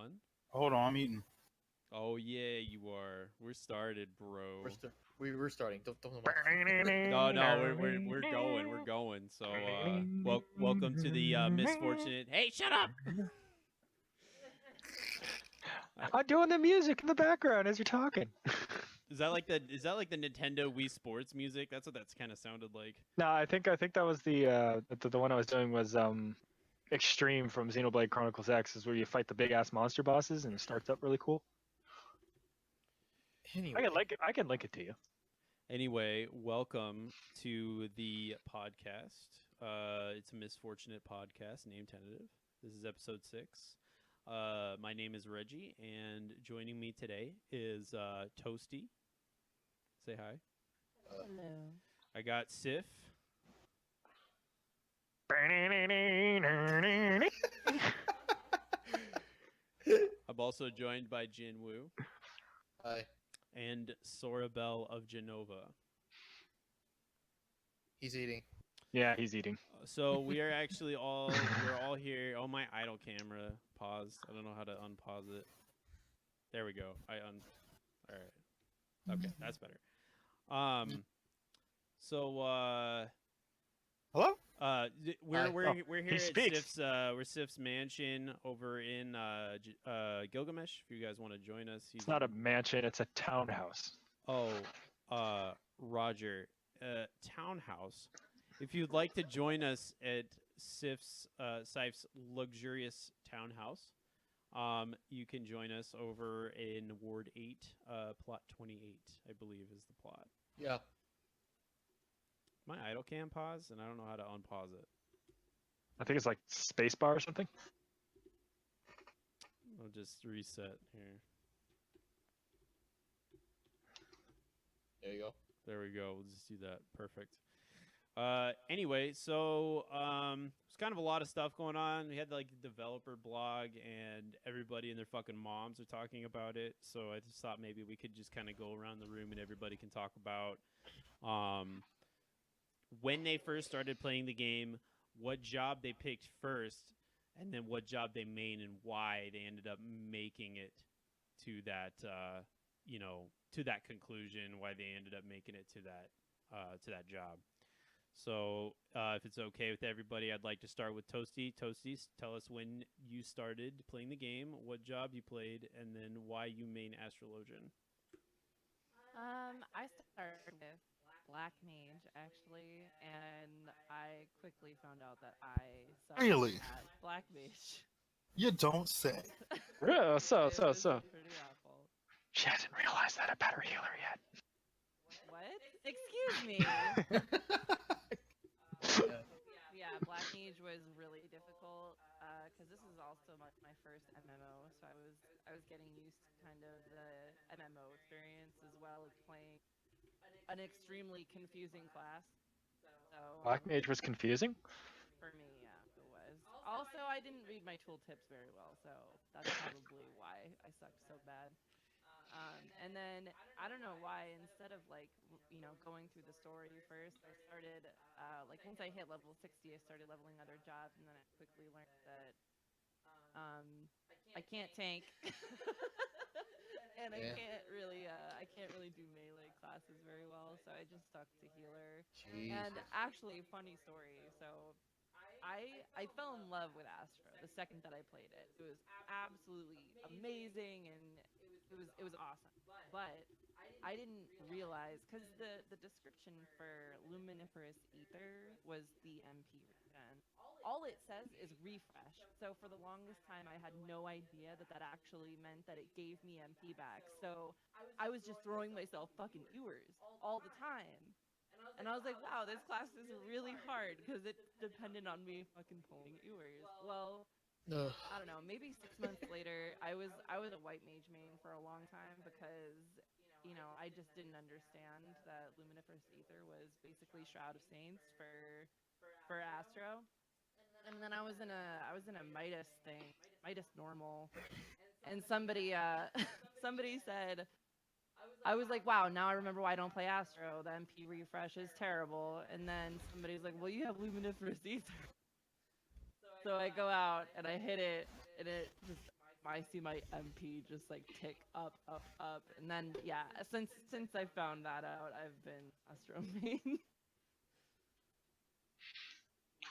on? Hold on, I'm eating. Oh yeah, you are. We're started, bro. We're starting. Don't. No, we're going. We're going. So, welcome to the Misfortunate. Hey, shut up! I'm doing the music in the background as you're talking. Is that like the Nintendo Wii Sports music? That's what that's kind of sounded like. No, I think that was the one I was doing was Extreme from Xenoblade Chronicles X, is where you fight the big ass monster bosses and it starts up really cool. Anyway. I can link it to you. Anyway, welcome to the podcast. It's a Misfortunate podcast, name tentative. This is episode 6. My name is Reggie, and joining me today is Toasty. Say hi. Hello. I got Sif. I'm also joined by Jin Woo. Hi. And Sorabel of Genova. He's eating. Yeah, he's eating. So we are actually we're all here. Oh, my idle camera paused. I don't know how to unpause it. There we go. All right. Okay, that's better. So Hello? we're here He at Sif's mansion over in Gilgamesh. If you guys want to join us, It's not a mansion; it's a townhouse. Oh, Roger, townhouse. If you'd like to join us at Sif's luxurious townhouse, you can join us over in Ward 8, plot 28, I believe is the plot. Yeah. My idle cam pause, and I don't know how to unpause it. I think it's like spacebar or something. I'll just reset here. There you go. There we go. We'll just do that. Perfect. Anyway, so there's kind of a lot of stuff going on. We had like the developer blog, and everybody and their fucking moms are talking about it. So I just thought maybe we could just kind of go around the room and everybody can talk about when they first started playing the game, what job they picked first, and then what job they made and why they ended up making it to that to that conclusion, why they ended up making it to that job. So if it's okay with everybody, I'd like to start with Toasty. Toasty, tell us when you started playing the game, what job you played, and then why you main Astrologian. I started with Black Mage, actually, and I quickly found out that I sucked Really? at Black Mage. You don't say. Yeah, It so. was pretty awful. She hasn't realized that a better healer yet. What? Excuse me. Yeah, Black Mage was really difficult because this is also my first MMO, so I was getting used to kind of the MMO experience as well as playing an extremely confusing class. So Black Mage was confusing. for me, yeah, it was. Also, I didn't read my tooltips very well, so that's probably why I sucked so bad. And then I don't know why, instead of like going through the story first, I started like once I hit level 60, I started leveling other jobs, and then I quickly learned that I can't tank, and Yeah. I can't really do melee classes very well, so I just stuck to healer. Jeez. And actually, funny story. So I fell in love with Astro the second that I played it. It was absolutely amazing, and it was awesome. But I didn't realize, because the description for Luminiferous Ether was the MP regen. All it says is refresh. So for the longest time, I had no idea that that actually meant that it gave me MP back. So I was just throwing myself fucking ewers all the time. And I was like, wow, this class is really hard because it depended on me fucking pulling ewers. Well, Ugh. I don't know, maybe 6 months later, I was a white mage main for a long time because, I just didn't understand that Luminiferous Ether was basically Shroud of Saints for Astro. And then I was in a Midas thing, Midas normal, and somebody somebody said, I was like, wow, now I remember why I don't play Astro. The MP refresh is terrible. And then somebody's like, well, you have Luminiferous Ether. So I go out and I hit it, and it just I see my MP just like tick up, up, up, and then yeah, since I found that out, I've been Astro main.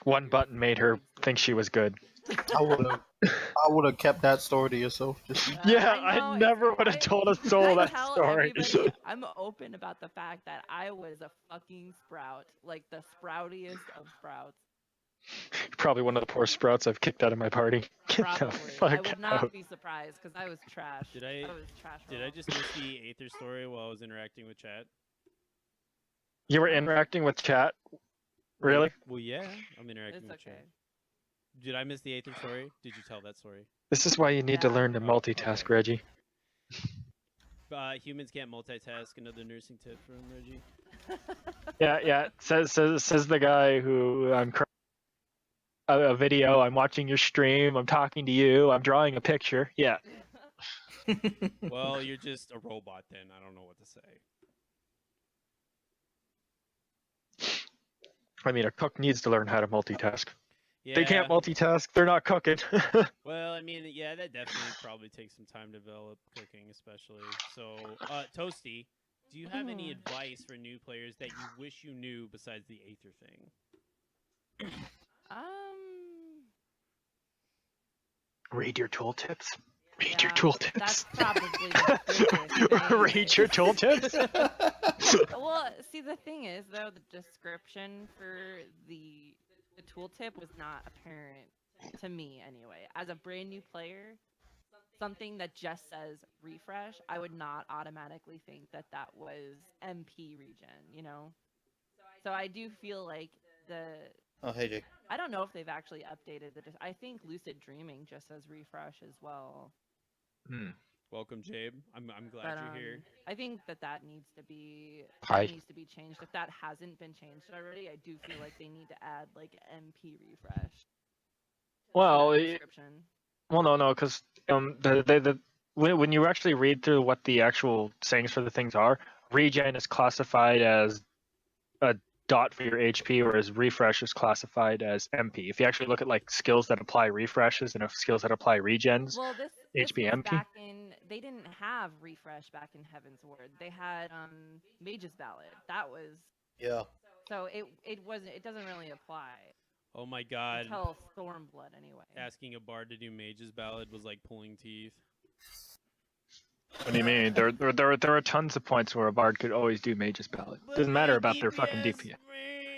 One button made her think she was good. I would have kept that story to yourself. Just Yeah, I know, I it's- never would have I- told a soul I that tell story. everybody I'm open about the fact that I was a fucking sprout, like the sproutiest of sprouts. Probably one of the poor sprouts I've kicked out of my party. Get the Probably. fuck I would not out. be surprised because I was trash. Did I was trash. did I raw. just miss the Aether story while I was interacting with chat? You were interacting with chat? Really? Well, yeah, I'm interacting It's with okay. chat. Did I miss the Aether story? Did you tell that story? This is why you need to Yeah. learn to Oh, multitask, okay. Reggie. Humans can't multitask. Another nursing tip from Reggie. Yeah. Says the guy who a video. I'm watching your stream. I'm talking to you. I'm drawing a picture. Yeah. Well, you're just a robot then. I don't know what to say. I mean, a cook needs to learn how to multitask. Yeah. They can't multitask. They're not cooking. Well, I mean, yeah, that definitely probably takes some time to develop cooking, especially. So, Toasty, do you have any advice for new players that you wish you knew besides the Aether thing? Read your tooltips. Read your Yeah, tooltips. That's probably the biggest thing. Read your tooltips. Well, see, the thing is, though, the description for the tooltip was not apparent to me anyway. As a brand new player, something that just says refresh, I would not automatically think that that was MP regen, you know? So I do feel like Oh, hey, Jake. I don't know if they've actually updated I think Lucid Dreaming just says refresh as well. Welcome, Jabe. I'm glad But you're here. I think that needs to be Hi. needs to be changed. If that hasn't been changed already, I do feel like they need to add like MP refresh. Well, to that it- description. Well, no, because when you actually read through what the actual sayings for the things are, regen is classified as a dot for your HP, whereas refresh is classified as MP. If you actually look at like skills that apply refreshes and skills that apply regens, Well, this HP was MP? back in. They didn't have refresh back in Heaven's Ward. They had Mage's Ballad. That was Yeah. so it wasn't. It doesn't really apply Oh my god. until Stormblood anyway. Asking a bard to do Mage's Ballad was like pulling teeth. what do you mean? There are tons of points where a bard could always do Mage's Ballad. Doesn't matter about their fucking DPS.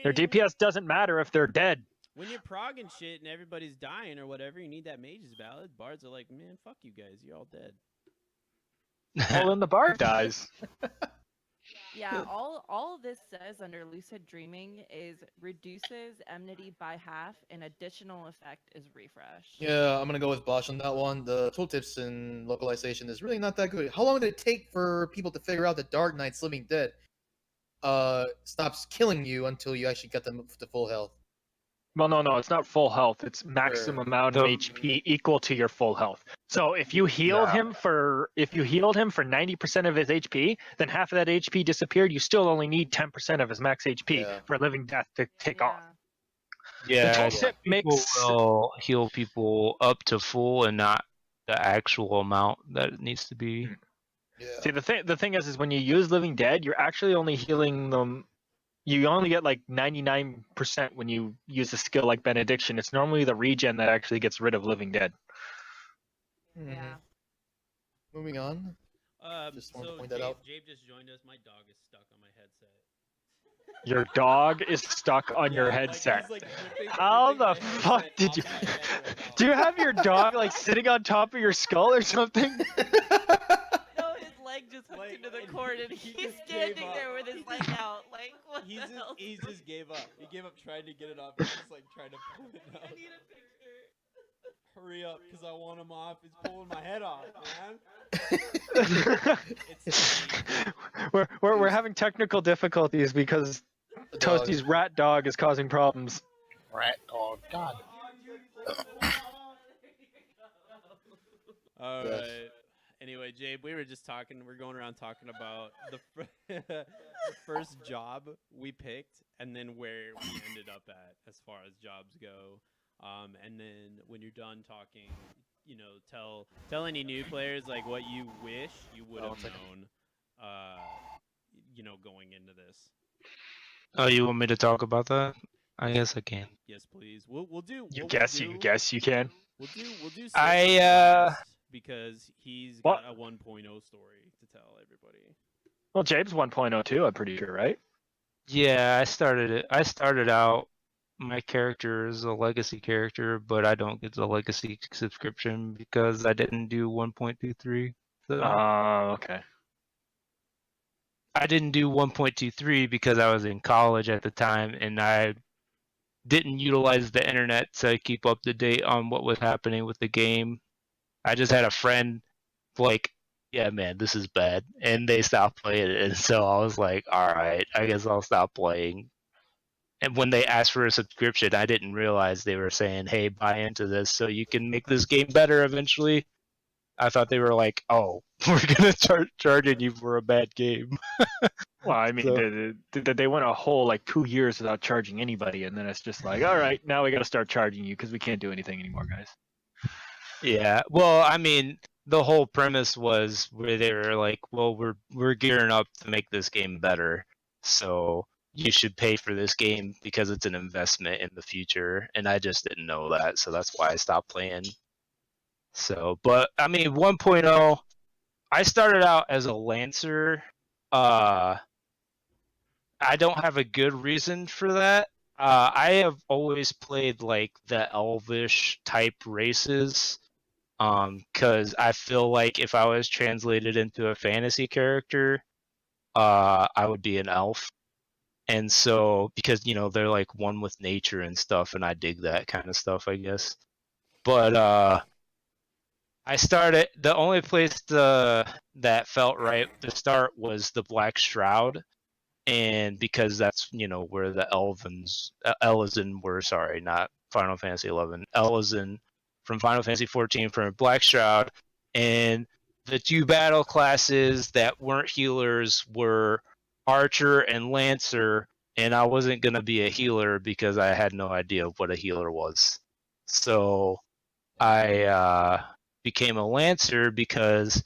Their DPS doesn't matter if they're dead. When you're progging shit and everybody's dying or whatever, you need that Mage's Ballad. Bards are like, man, fuck you guys. You're all dead. Well, then the bard dies. Yeah, all this says under Lucid Dreaming is reduces enmity by half. An additional effect is refresh. Yeah, I'm gonna go with Bosch on that one. The tooltips and localization is really not that good. How long did it take for people to figure out that Dark Knight's Living Dead stops killing you until you actually get them to full health? Well, no, it's not full health. It's maximum amount of HP equal to your full health. So if you healed him for 90% of his HP, then half of that HP disappeared. You still only need 10% of his max HP for Living Death to take off. Yeah, The some tooltip people makes will heal people up to full and not the actual amount that it needs to be. Yeah. See, the thing is when you use Living Dead, you're actually only healing them. You only get like 99% when you use a skill like Benediction. It's normally the regen that actually gets rid of Living Dead. Yeah. Moving on. Just So wanted to point that out. Jabe just joined us. My dog is stuck on my headset. Your dog is stuck on your Yeah, headset. Like, he's, like, How ripping the my fuck headset did off you? my head right now. Do you have your dog like sitting on top of your skull or something? No, his leg just hooked Like, into the and cord, and he he's just gave standing up. there with his leg out. Like, what the hell? He just gave up. He gave up trying to get it off. He's just like trying to pull it out. I need a picture. Hurry up, because I want him off. He's pulling my head off, man. It's we're having technical difficulties because Toasty's rat dog is causing problems. rat dog. God. all Yes. right. Anyway, Jabe, we were just talking. We're going around talking about the first job we picked, and then where we ended up at as far as jobs go. And then when you're done talking, tell any new players like what you wish you would have 1 second. known, going into this. Oh, you want me to talk about that? I guess I can. Yes, please. We'll do. You what guess we'll you do, guess you can. We'll do I, Silver's last because he's What? got a 1.0 story to tell everybody. Well, James 1.0 too, I'm pretty sure, right? Yeah, I started it. I started out. My character is a legacy character, but I don't get the legacy subscription because I didn't do 1.23. So Okay. I didn't do 1.23 because I was in college at the time and I didn't utilize the internet to keep up to date on what was happening with the game. I just had a friend like, yeah, man, this is bad. And they stopped playing it. And so I was like, all right, I guess I'll stop playing. And when they asked for a subscription, I didn't realize they were saying, hey, buy into this so you can make this game better eventually. I thought they were like, oh, we're going to start charging you for a bad game. Well, I mean, So- they went a whole like 2 years without charging anybody, and then it's just like, all right, now we got to start charging you because we can't do anything anymore, guys. Yeah. Well, I mean, the whole premise was where they were like, well, we're gearing up to make this game better. So you should pay for this game because it's an investment in the future. And I just didn't know that, so that's why I stopped playing. So, but I mean, 1.0, I started out as a Lancer. I don't have a good reason for that. I have always played like the elvish type races. Because I feel like if I was translated into a fantasy character, I would be an elf. And so, because they're like one with nature and stuff, and I dig that kind of stuff, I guess. But I started. The only place that felt right to start was the Black Shroud, and because that's where the Elezen were. Sorry, not Final Fantasy 11. Elezen from Final Fantasy 14 from Black Shroud, and the two battle classes that weren't healers were Archer and Lancer, and I wasn't gonna be a healer because I had no idea what a healer was. So I became a Lancer because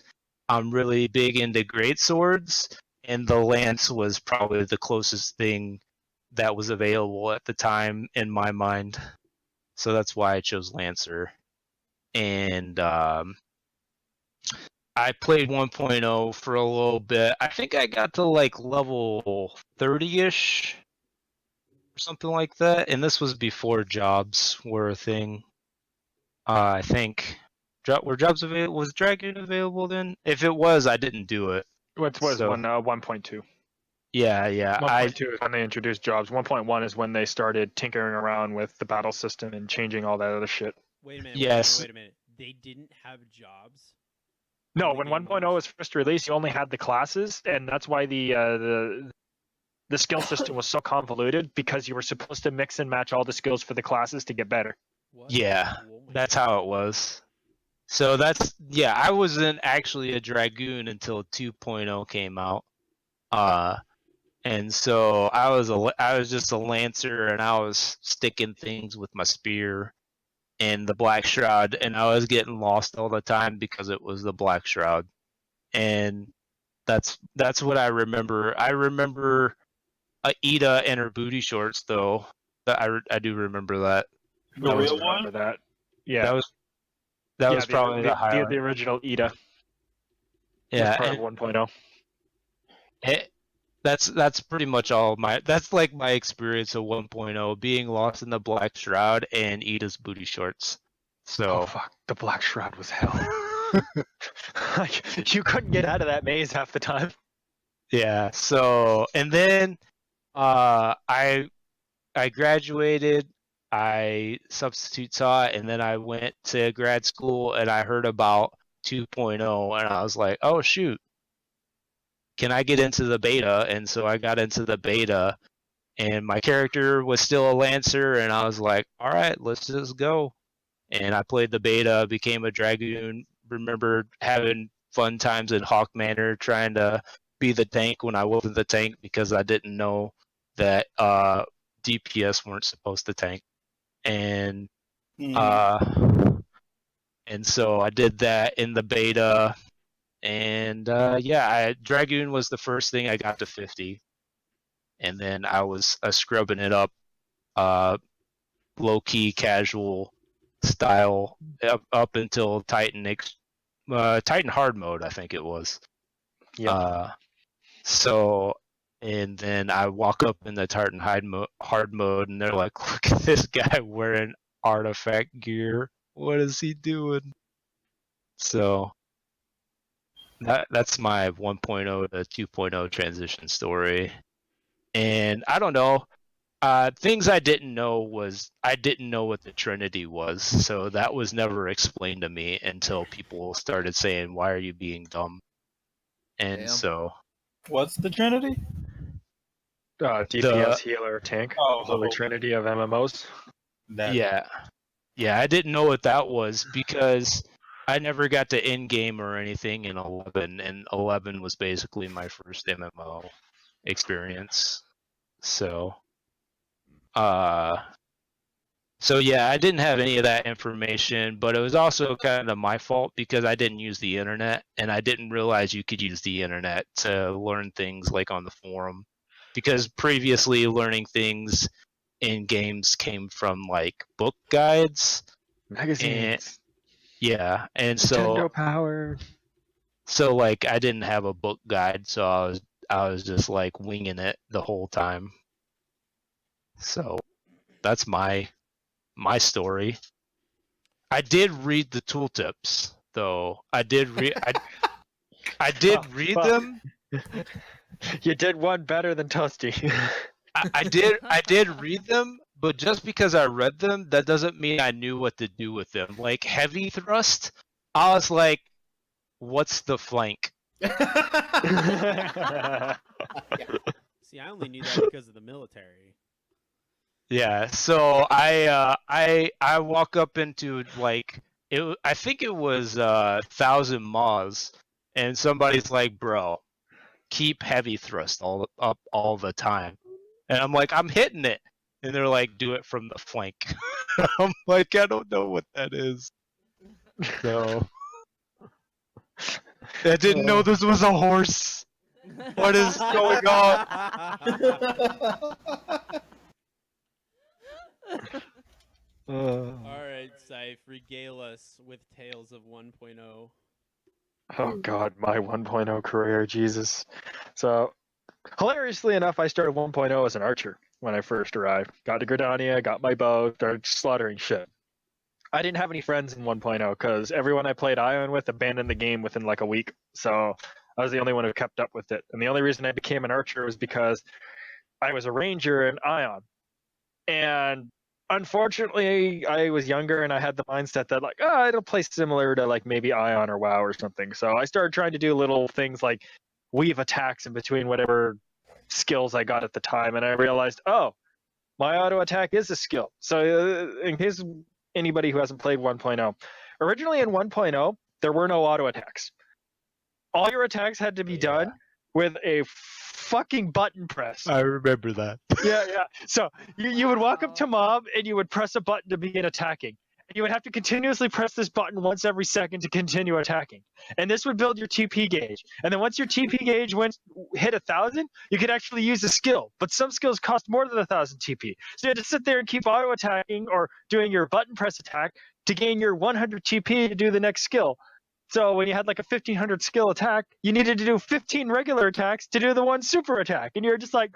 I'm really big into great swords, and the lance was probably the closest thing that was available at the time in my mind. So that's why I chose Lancer. And I played 1.0 for a little bit. I think I got to like level 30-ish or something like that. And this was before jobs were a thing. I think were jobs available? Was Dragon available then? If it was, I didn't do it. What was So- 1.2? Yeah. 1.2 is when they introduced jobs. 1.1 is when they started tinkering around with the battle system and changing all that other shit. Wait a minute. Yes. Wait a minute. They didn't have jobs. No, The when game 1.0 was first released, you only had the classes, and that's why the skill system was so convoluted because you were supposed to mix and match all the skills for the classes to get better. What? Yeah, Oh my that's God. how it was. So I wasn't actually a Dragoon until 2.0 came out. And so I was just a Lancer, and I was sticking things with my spear and the Black Shroud, and I was getting lost all the time because it was the Black Shroud. And that's what I remember. I remember Ida and her booty shorts though. I do remember that. Who That was- doesn't remember that? Yeah, That was probably the highlight. the original Ida. Yeah, Was part and of 1.0. that's pretty much all that's like my experience of 1.0, being lost in the Black Shroud and Ida's booty shorts. So Oh fuck, the Black Shroud was hell. Like, you couldn't get out of that maze half the time. yeah, so and then I graduated, I substitute taught, and then I went to grad school and I heard about 2.0 and I was like, oh shoot, can I get into the beta? And so I got into the beta, and my character was still a Lancer, and I was like, all right, let's just go. And I played the beta, became a Dragoon, remember having fun times in Hawk Manor trying to be the tank when I wasn't the tank because I didn't know that DPS weren't supposed to tank. And And so I did that in the beta, and Dragoon was the first thing I got to 50, and then I was scrubbing it up, low key casual style up until Titan hard mode, I think it was. Yeah. So, and then I walk up in the Titan hard mode, and they're like, "Look at this guy wearing artifact gear. What is he doing?" So that's my 1.0 to 2.0 transition story. And I don't know. Things I didn't know was I didn't know what the Trinity was, so that was never explained to me until people started saying, "Why are you being dumb?" And Damn. so What's the Trinity? DPS, healer, tank. Oh, the Holy whole- Trinity of MMOs. That. yeah, I didn't know what that was because I never got to end game or anything in 11, and 11 was basically my first MMO experience. So yeah, I didn't have any of that information, but it was also kind of my fault because I didn't use the internet, and I didn't realize you could use the internet to learn things like on the forum. Because previously, learning things in games came from like book guides, Magazines. and Nintendo Power. so like I didn't have a book guide, so I was just like winging it the whole time. So that's my story. I did read the tooltips, though. I did read Well, them. You did one better than Toasty. I did read them, but just because I read them, that doesn't mean I knew what to do with them. Like heavy thrust, I was like, "What's the flank?" See, I only knew that because of the military. Yeah, so I walk up into like it. I think it was 1,000 Maws, and somebody's like, "Bro, keep heavy thrust all the time," and I'm like, "I'm hitting it," and they're like, "Do it from the flank." I'm like, "I don't know what that is." So I didn't know this was a horse. What is going on? All right, Scythe, regale us with tales of 1.0. Oh god, my 1.0 career, Jesus. So, hilariously enough, I started 1.0 as an archer when I first arrived. Got to Gridania, got my bow, started slaughtering shit. I didn't have any friends in 1.0 because everyone I played Ion with abandoned the game within like a week. So I was the only one who kept up with it. And the only reason I became an archer was because I was a ranger in Ion. And unfortunately, I was younger and I had the mindset that like, oh, it'll play similar to like maybe Ion or WoW or something. So I started trying to do little things like weave attacks in between whatever skills I got at the time, and I realized, oh, my auto attack is a skill. So in case anybody who hasn't played 1.0, originally in 1.0 there were no auto attacks. All your attacks had to be done with a fucking button press. I remember that. Yeah. So you would walk up to mob and you would press a button to begin attacking. And you would have to continuously press this button once every second to continue attacking. And this would build your TP gauge. And then once your TP gauge hit 1,000, you could actually use a skill. But some skills cost more than 1,000 TP. So you had to sit there and keep auto attacking or doing your button press attack to gain your 100 TP to do the next skill. So when you had like a 1,500 skill attack, you needed to do 15 regular attacks to do the one super attack. And you're just like,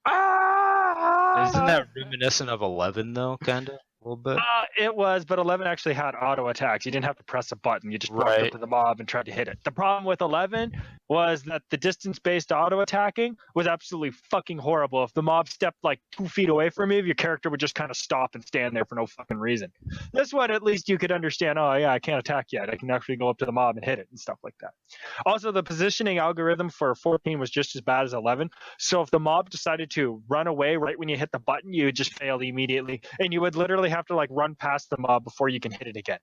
ah! Isn't that reminiscent of 11 though, kind of? A little bit? It was, but 11 actually had auto attacks. You didn't have to press a button. You just walked up to the mob and tried to hit it. The problem with 11 was that the distance-based auto attacking was absolutely fucking horrible. If the mob stepped like 2 feet away from you, your character would just kind of stop and stand there for no fucking reason. This one, at least you could understand, oh yeah, I can't attack yet. I can actually go up to the mob and hit it and stuff like that. Also, the positioning algorithm for 14 was just as bad as 11. So if the mob decided to run away right when you hit the button, you would just fail immediately. And you would literally have to like run past the mob before you can hit it again.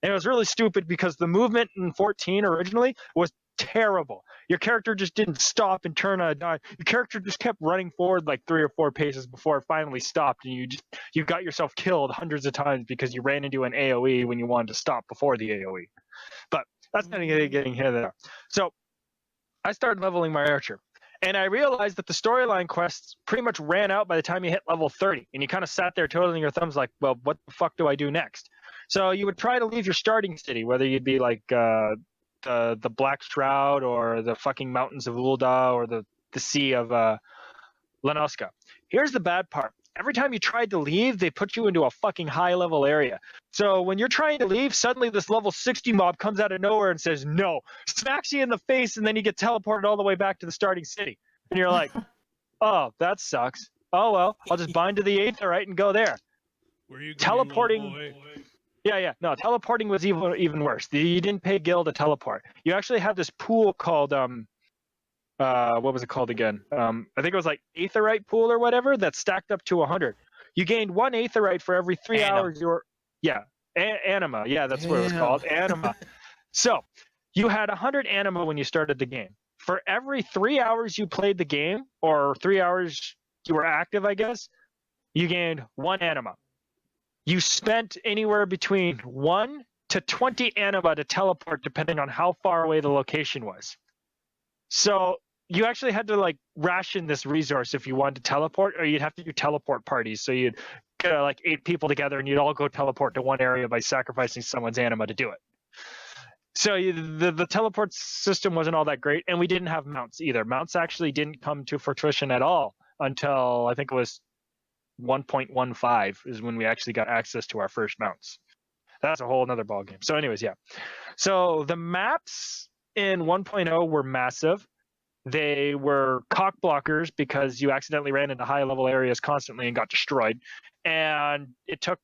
And it was really stupid because the movement in 14 originally was terrible. Your character just didn't stop and turn on a dime. Your character just kept running forward like 3 or 4 paces before it finally stopped, and you got yourself killed hundreds of times because you ran into an AoE when you wanted to stop before the AoE. But that's kind of getting here there. So I started leveling my archer, and I realized that the storyline quests pretty much ran out by the time you hit level 30, and you kind of sat there twiddling your thumbs like, well, what the fuck do I do next? So you would try to leave your starting city, whether you'd be like the Black Shroud or the fucking mountains of Ul'dah or the sea of Lenoska. Here's the bad part. Every time you tried to leave, they put you into a fucking high-level area. So when you're trying to leave, suddenly this level 60 mob comes out of nowhere and says, no, smacks you in the face, and then you get teleported all the way back to the starting city. And you're like, oh, that sucks. Oh, well, I'll just bind to the Aetherite and go there. Where are you going, Teleporting... little boy? Yeah. No, teleporting was even worse. You didn't pay Gil to teleport. You actually had this pool called what was it called again? I think it was like Aetherite pool or whatever that stacked up to 100. You gained 1 Aetherite for every 3 hours you were. Yeah, Anima. Yeah, that's what it was called. Anima. So you had 100 Anima when you started the game. For every 3 hours you played the game, or 3 hours you were active, I guess, you gained 1 Anima. You spent anywhere between 1 to 20 Anima to teleport, depending on how far away the location was. So you actually had to like ration this resource if you wanted to teleport, or you'd have to do teleport parties. So you'd get like 8 people together, and you'd all go teleport to one area by sacrificing someone's Anima to do it. So the teleport system wasn't all that great, and we didn't have mounts either. Mounts actually didn't come to fruition at all until I think it was 1.15 is when we actually got access to our first mounts. That's a whole another ballgame. So anyways, yeah. So the maps in 1.0 were massive. They were cock blockers because you accidentally ran into high level areas constantly and got destroyed. And it took,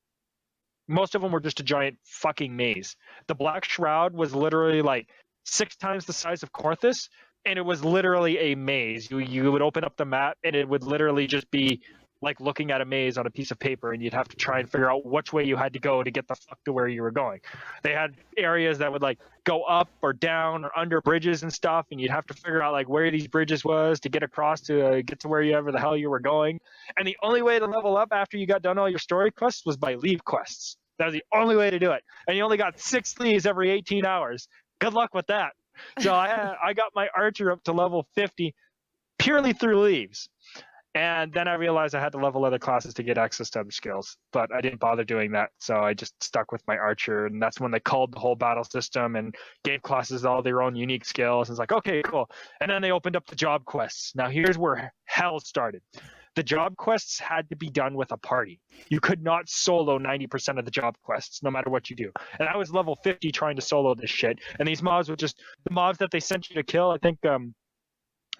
most of them were just a giant fucking maze. The Black Shroud was literally like 6 times the size of Korthus, and it was literally a maze. You would open up the map, and it would literally just be like looking at a maze on a piece of paper, and you'd have to try and figure out which way you had to go to get the fuck to where you were going. They had areas that would like go up or down or under bridges and stuff, and you'd have to figure out like where these bridges was to get across to get to wherever the hell you were going. And the only way to level up after you got done all your story quests was by leave quests. That was the only way to do it. And you only got 6 leaves every 18 hours. Good luck with that. So I got my archer up to level 50 purely through leaves. And then I realized I had to level other classes to get access to other skills, but I didn't bother doing that, so I just stuck with my archer, and that's when they culled the whole battle system and gave classes all their own unique skills. And it's like, okay, cool. And then they opened up the job quests. Now here's where hell started. The job quests had to be done with a party. You could not solo 90% of the job quests, no matter what you do. And I was level 50 trying to solo this shit, and these mobs were just, the mobs that they sent you to kill, I think,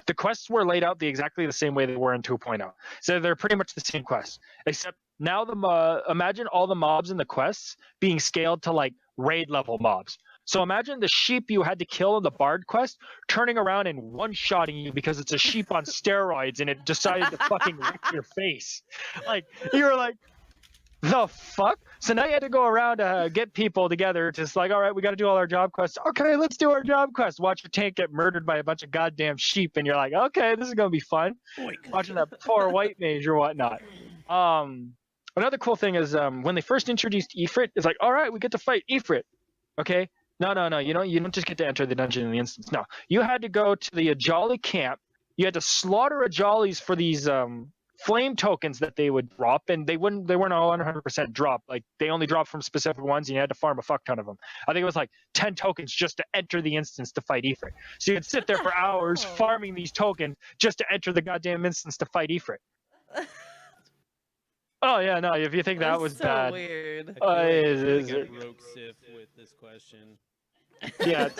the quests were laid out exactly the same way they were in 2.0. So they're pretty much the same quests, except now imagine all the mobs in the quests being scaled to like raid level mobs. So imagine the sheep you had to kill in the Bard quest turning around and one-shotting you because it's a sheep on steroids and it decided to fucking lick your face. Like, you were like, the fuck? So now you had to go around to get people together, just like, all right, we got to do all our job quests. Okay, let's do our job quest. Watch your tank get murdered by a bunch of goddamn sheep, and you're like, okay, this is gonna be fun. Watching that poor white mage or whatnot. Another cool thing is when they first introduced Ifrit, it's like, all right, we get to fight Ifrit. Okay, no, you don't just get to enter the dungeon in the instance. No, you had to go to the Ajali camp. You had to slaughter Ajalis for these flame tokens that they would drop, and they weren't all 100% drop. Like, they only dropped from specific ones, and you had to farm a fuck ton of them. I think it was like 10 tokens just to enter the instance to fight Ifrit. So you'd sit there for hours farming these tokens just to enter the goddamn instance to fight Ifrit. Oh yeah, no, if you think that was so bad. Weird. Is it rogue Sif with this question? Yeah.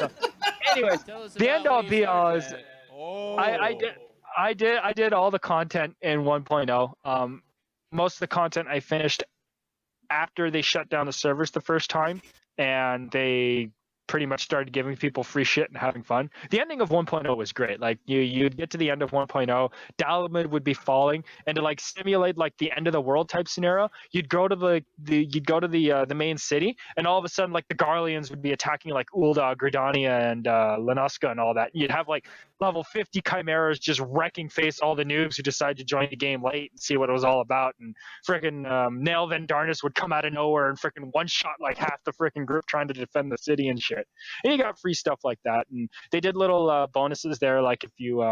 Anyways, the end all be all is I did all the content in 1.0. Most of the content I finished after they shut down the servers the first time, and they pretty much started giving people free shit and having fun. The ending of 1.0 was great. Like you'd get to the end of 1.0, Dalamud would be falling, and to like simulate like the end of the world type scenario, you'd go to the main city, and all of a sudden like the Garleans would be attacking like Ul'dah, Gridania, and Lenuska and all that. You'd have like level 50 chimeras just wrecking face all the noobs who decide to join the game late and see what it was all about. And freaking Nail Vendarnis would come out of nowhere and freaking one shot like half the freaking group trying to defend the city and shit. And you got free stuff like that. And they did little bonuses there, like if you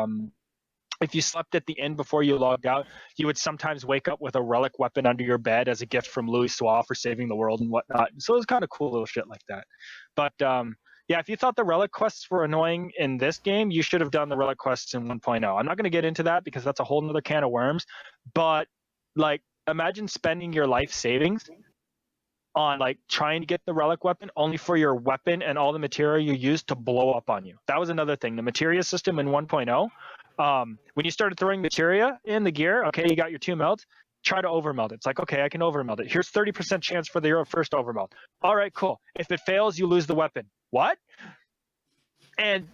slept at the inn before you logged out, you would sometimes wake up with a relic weapon under your bed as a gift from Louis Soir for saving the world and whatnot. So it was kind of cool little shit like that. But yeah, if you thought the relic quests were annoying in this game, you should have done the relic quests in 1.0. I'm not going to get into that because that's a whole nother can of worms. But like, imagine spending your life savings on like trying to get the relic weapon only for your weapon and all the material you use to blow up on you. That was another thing. The materia system in 1.0, when you started throwing materia in the gear, okay, you got your 2 melts, try to overmelt it. It's like, okay, I can overmelt it. Here's 30% chance for the first overmelt. All right, cool. If it fails, you lose the weapon. What? And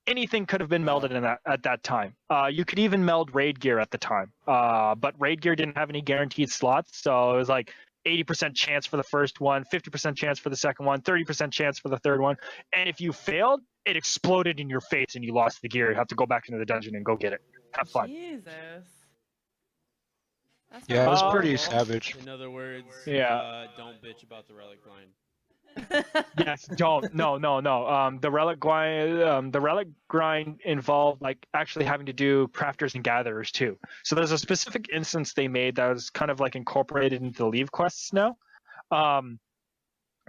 anything could have been melded in that at that time. You could even meld raid gear at the time, but raid gear didn't have any guaranteed slots, so it was like 80% chance for the first one, 50% chance for the second one, 30% chance for the third one. And if you failed, it exploded in your face and you lost the gear. You have to go back into the dungeon and go get it. Have fun. Jesus. That's Yeah, it was not pretty cool. savage. In other words, Yeah. don't bitch about the relic line. Yes, don't. No. The relic grind involved like actually having to do crafters and gatherers too. So there's a specific instance they made that was kind of like incorporated into the leave quests now,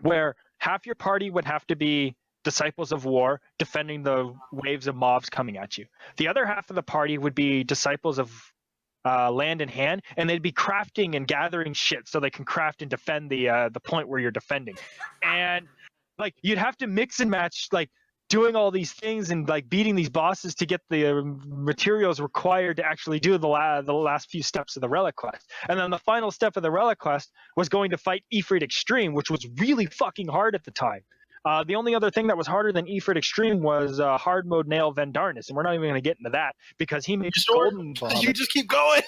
where half your party would have to be disciples of war defending the waves of mobs coming at you. The other half of the party would be disciples of land in hand, and they'd be crafting and gathering shit so they can craft and defend the point where you're defending. And like you'd have to mix and match like doing all these things and like beating these bosses to get the materials required to actually do the last few steps of the relic quest. And then the final step of the relic quest was going to fight Ifrit Extreme, which was really fucking hard at the time. The only other thing that was harder than Ifrit Extreme was hard mode Nail Vendarnis, and we're not even going to get into that because he makes golden vomit. You just keep going.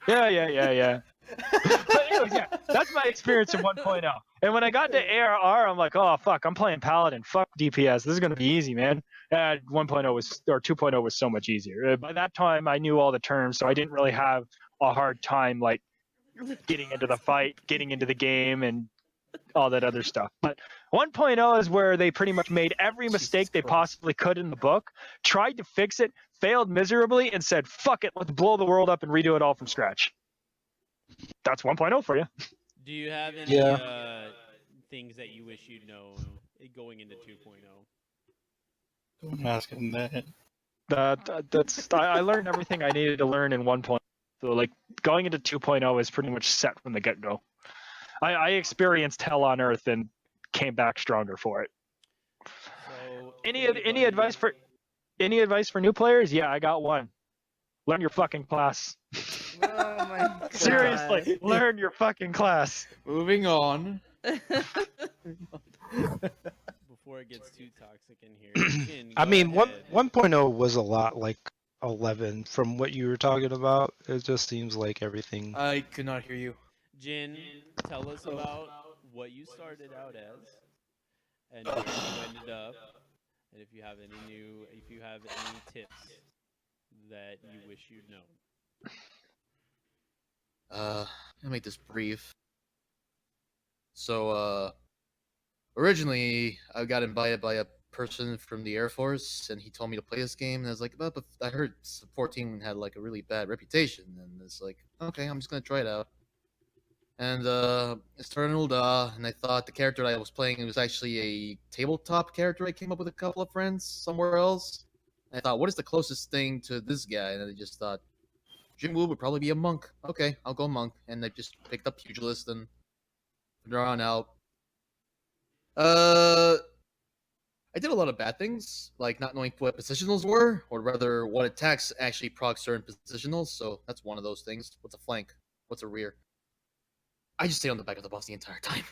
Yeah. But anyways, yeah, that's my experience in 1.0. And when I got to ARR, I'm like, oh fuck, I'm playing Paladin. Fuck DPS. This is gonna be easy, man. 1.0 was or 2.0 was so much easier. By that time, I knew all the terms, so I didn't really have a hard time like getting into the fight, getting into the game, and all that other stuff. But 1.0 is where they pretty much made every mistake they possibly could in the book, tried to fix it, failed miserably, and said, fuck it, let's blow the world up and redo it all from scratch. That's 1.0 for you. Do you have any things that you wish you'd known going into 2.0? Don't ask him that. I learned everything I needed to learn in 1.0. So like going into 2.0 is pretty much set from the get-go. I experienced hell on earth and came back stronger for it. So Any advice for new players? Yeah, I got one. Learn your fucking class. Oh my god. Seriously, learn your fucking class. Moving on. before it gets too toxic in here, Jin, I go mean, ahead. 1.0 was a lot like 11 from what you were talking about. It just seems like everything. I could not hear you. Jin, tell us about what you started out as, and where you ended up, and if you have any tips that you wish you'd known. I'll make this brief. So, originally, I got invited by a person from the Air Force, and he told me to play this game, and I was like, but I heard 14 had, like, a really bad reputation, and it's like, okay, I'm just gonna try it out. And, it started in Ul'dah, and I thought the character I was playing was actually a tabletop character I came up with a couple of friends somewhere else. And I thought, what is the closest thing to this guy? And I just thought, Jinwoo would probably be a monk. Okay, I'll go monk. And I just picked up Pugilist and drawn out. I did a lot of bad things, like not knowing what positionals were, or rather what attacks actually proc certain positionals, so that's one of those things. What's a flank? What's a rear? I just stayed on the back of the boss the entire time.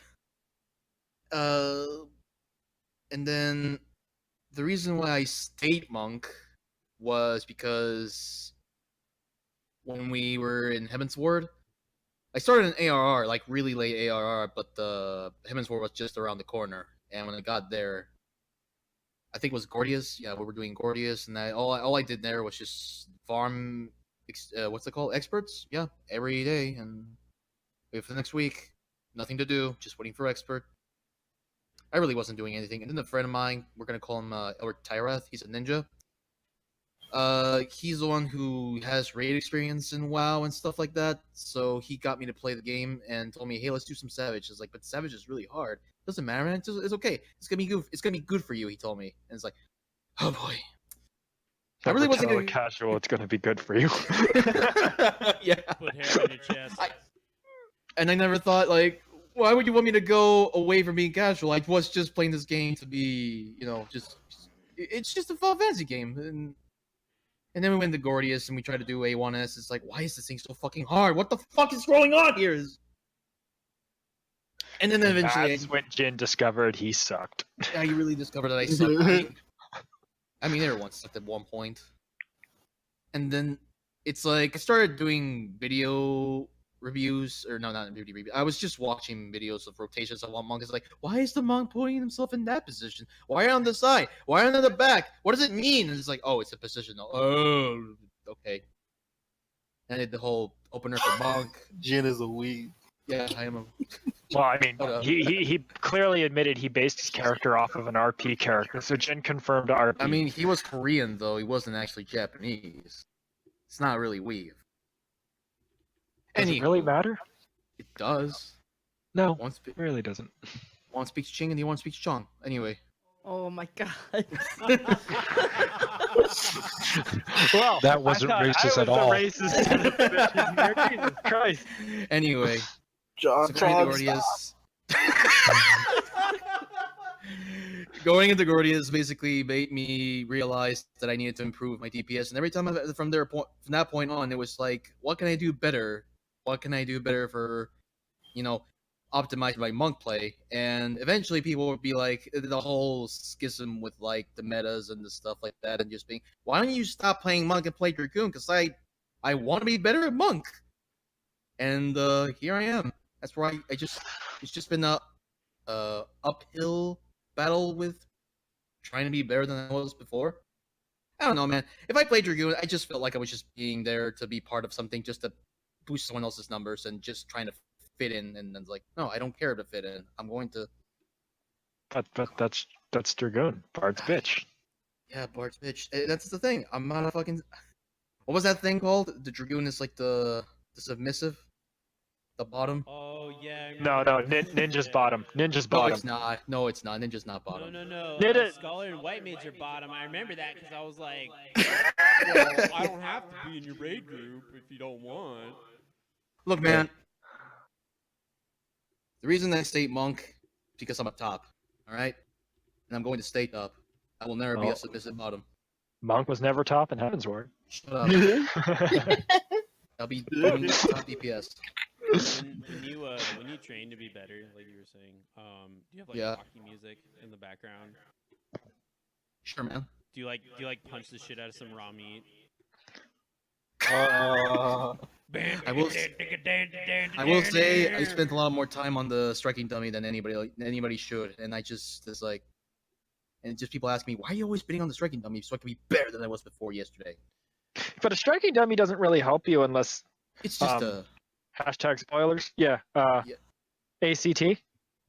And then the reason why I stayed monk was because when we were in Heaven's Ward, I started an ARR, like really late ARR, but the Heaven's Ward was just around the corner. And when I got there, I think it was Gordius. Yeah, we were doing Gordius, and all I did there was just farm. What's it called? Experts. Yeah, every day, and wait for the next week. Nothing to do, just waiting for expert. I really wasn't doing anything. And then a friend of mine, we're gonna call him Elric Tyreth. He's a ninja. He's the one who has raid experience in WoW and stuff like that. So he got me to play the game and told me, "Hey, let's do some Savage." I was like, "But Savage is really hard. Doesn't matter, man. It's okay. It's gonna be good. It's gonna be good for you." He told me, and it's like, "Oh boy." I really wasn't Tell a gonna. casual it's going to be good for you. Yeah. Put hair on your chest. And I never thought like, why would you want me to go away from being casual? I was just playing this game to be, it's just a Final Fantasy game. And then we went to Gordius and we tried to do A1S. It's like, why is this thing so fucking hard? What the fuck is going on here? And then eventually, That's when Jin discovered he sucked. I really discovered that I sucked. I mean, everyone sucked at one point. And then it's like I started doing video reviews, or no, not video reviews. I was just watching videos of rotations of one monk. It's like, why is the monk putting himself in that position? Why on the side? Why on the back? What does it mean? And it's like, oh, it's a position. Oh, okay. And I did the whole opener for monk. Jin is a weeb. Yeah, I am a. Well, I mean, Hold up. he clearly admitted he based his character off of an RP character, so Jin confirmed RP. I mean, he was Korean though. He wasn't actually Japanese. It's not really weave. does it Anywho, really matter? It does. No, One, it really doesn't. one speaks Ching and the one speaks Chong. Anyway. Oh my god. Well, That wasn't racist at all. Racist. Jesus Christ. Anyway. John, So going into Gordius basically made me realize that I needed to improve my DPS, and every time from that point on, it was like, what can I do better? What can I do better for, optimize my monk play? And eventually, people would be like, the whole schism with like the metas and the stuff like that, and just being, why don't you stop playing monk and play dragoon? Because I want to be better at monk, and here I am. That's why it's just been a uphill battle with trying to be better than I was before. I don't know, man. If I played Dragoon, I just felt like I was just being there to be part of something, just to boost someone else's numbers and just trying to fit in. And then it's like, no, I don't care to fit in. I'm going to. But that's Dragoon. Bard's bitch. Yeah, Bart's bitch. That's the thing. I'm not a fucking. What was that thing called? The Dragoon is like the submissive, the bottom. Oh yeah. I No, remember no, that. Ninja's bottom. Ninja's No, bottom. it's not. No, it's not. Ninja's not No, bottom. no. Did it? Scholar and White Mage are bottom. I remember that because I was like, well, I don't have to be in your raid group if you don't want. Look, man. The reason I stay monk is because I'm up top. All right, and I'm going to stay top. I will never be Oh. a submissive bottom. Monk was never top in Heaven's Ward. Shut up. I'll be doing top DPS. When you train to be better, like you were saying, do you have like Yeah. hockey music in the background? Sure, man. Do you like punch the shit out of some raw meat? Uh, I will say I spent a lot more time on the striking dummy than anybody should, and it's like, and just people ask me, why are you always bidding on the striking dummy so I can be better than I was before yesterday? But a striking dummy doesn't really help you unless It's just hashtag spoilers. Yeah. Yeah. ACT.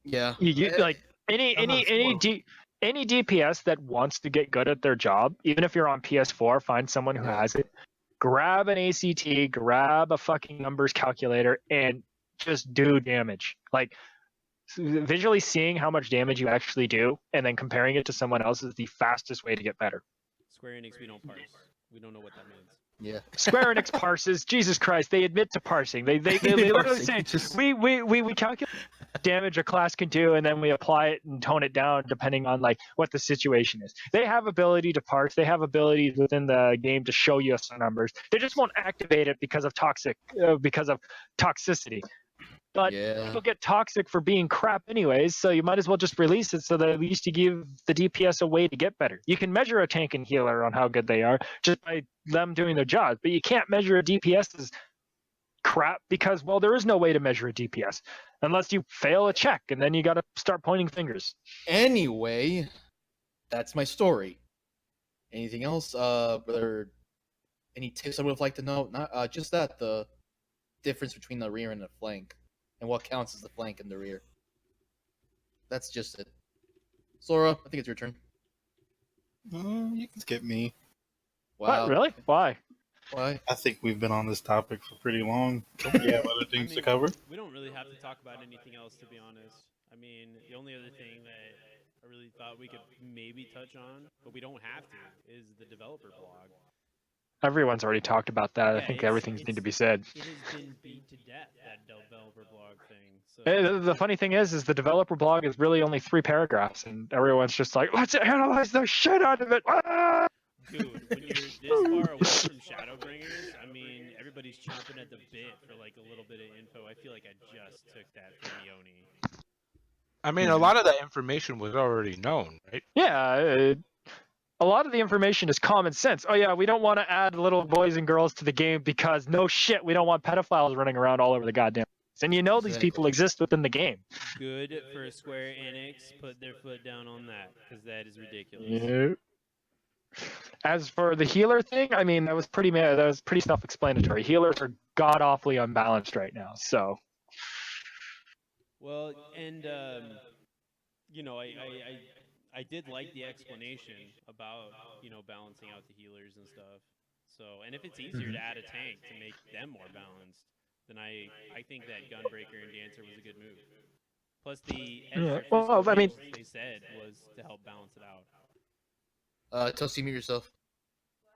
yeah. You Eh, like any DPS that wants to get good at their job, even if you're on PS4, find someone who has it. Grab an ACT, grab a fucking numbers calculator, and just do damage. Like visually seeing how much damage you actually do, and then comparing it to someone else is the fastest way to get better. Square Enix, we don't parse. We don't know what that means. Yeah. Square Enix parses. Jesus Christ, they admit to parsing. They literally say we calculate damage a class can do, and then we apply it and tone it down depending on like what the situation is. They have ability to parse. They have abilities within the game to show you some numbers. They just won't activate it because of toxicity. But Yeah. people get toxic for being crap anyways, so you might as well just release it so that at least you give the DPS a way to get better. You can measure a tank and healer on how good they are just by them doing their jobs, but you can't measure a DPS's crap because, well, there is no way to measure a DPS unless you fail a check, and then you got to start pointing fingers. Anyway, that's my story. Anything else? Brother, any tips I would have liked to know? Not just that the difference between the rear and the flank, and what counts as the flank and the rear. That's just it. Sora, I think it's your turn. You can skip me. Wow. What, really? Why? Why? I think we've been on this topic for pretty long. Don't we have other things to cover? We don't really have to talk about anything else, to be honest. I mean, the only other thing that I really thought we could maybe touch on, but we don't have to, is the developer blog. Everyone's already talked about that. I Yeah, think everything's need to be said. It has been beat to death, that developer blog thing. So The funny thing is the developer blog is really only 3 paragraphs, and everyone's just like, let's analyze the shit out of it. Ah! dude, when you're this far away from Shadowbringers, I mean, everybody's chomping at the bit for like a little bit of info. I feel like I just took that from Yoni. I mean, a lot of that information was already known, right? Yeah, a lot of the information is common sense. Oh yeah, we don't want to add little boys and girls to the game because no shit, we don't want pedophiles running around all over the goddamn place. And you know these people exist within the game. Good for Square Enix. Put their foot down on that, because that is ridiculous. Yeah. As for the healer thing, I mean that was pretty self-explanatory. Healers are god awfully unbalanced right now, so. Well, and you know, I did like the explanation about, you know, balancing out the healers and stuff. So, and if it's easier to add a tank to make them more balanced, then I think that Gunbreaker and Dancer was a good move. Plus the extra well, I mean, heals they said was to help balance it out. Toasty, mute yourself.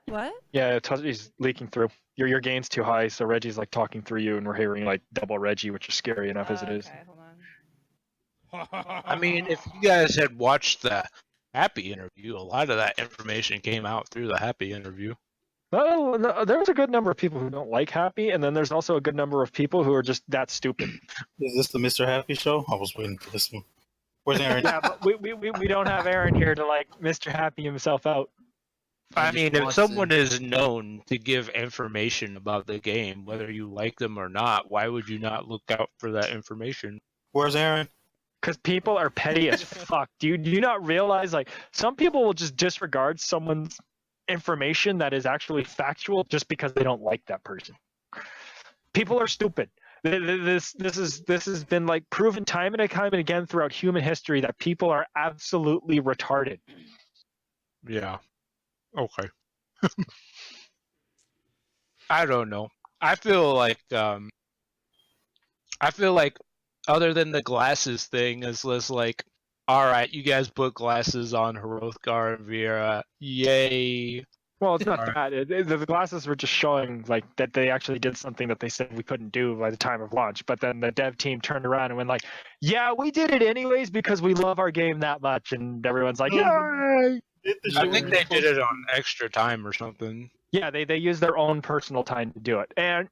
What? yeah, he's leaking through. Your gain's too high, so Reggie's like talking through you, and we're hearing like double Reggie, which is scary enough as it is. Okay, hold on. I mean, if you guys had watched the Happy interview, a lot of that information came out through the Happy interview. Well, no, there's a good number of people who don't like Happy, and then there's also a good number of people who are just that stupid. Is this the Mr. Happy show? I was waiting for this one. Where's Aaron? Yeah, but we don't have Aaron here to like Mr. Happy himself out. I just mean, if wants someone to- is known to give information about the game, whether you like them or not, why would you not look out for that information? Where's Aaron? Because people are petty as fuck. Do you not realize, like, some people will just disregard someone's information that is actually factual just because they don't like that person. People are stupid. This has been like proven time and again throughout human history that people are absolutely retarded. Yeah. Okay. I don't know. I feel like other than the glasses thing, is less like, all right, you guys put glasses on Hrothgar and Vera, yay. Well, it's not that. The glasses were just showing like that they actually did something that they said we couldn't do by the time of launch. But then the dev team turned around and went like, "Yeah, we did it anyways because we love our game that much." And everyone's like, "Yay!" I think they did it on extra time or something. Yeah, they use their own personal time to do it, and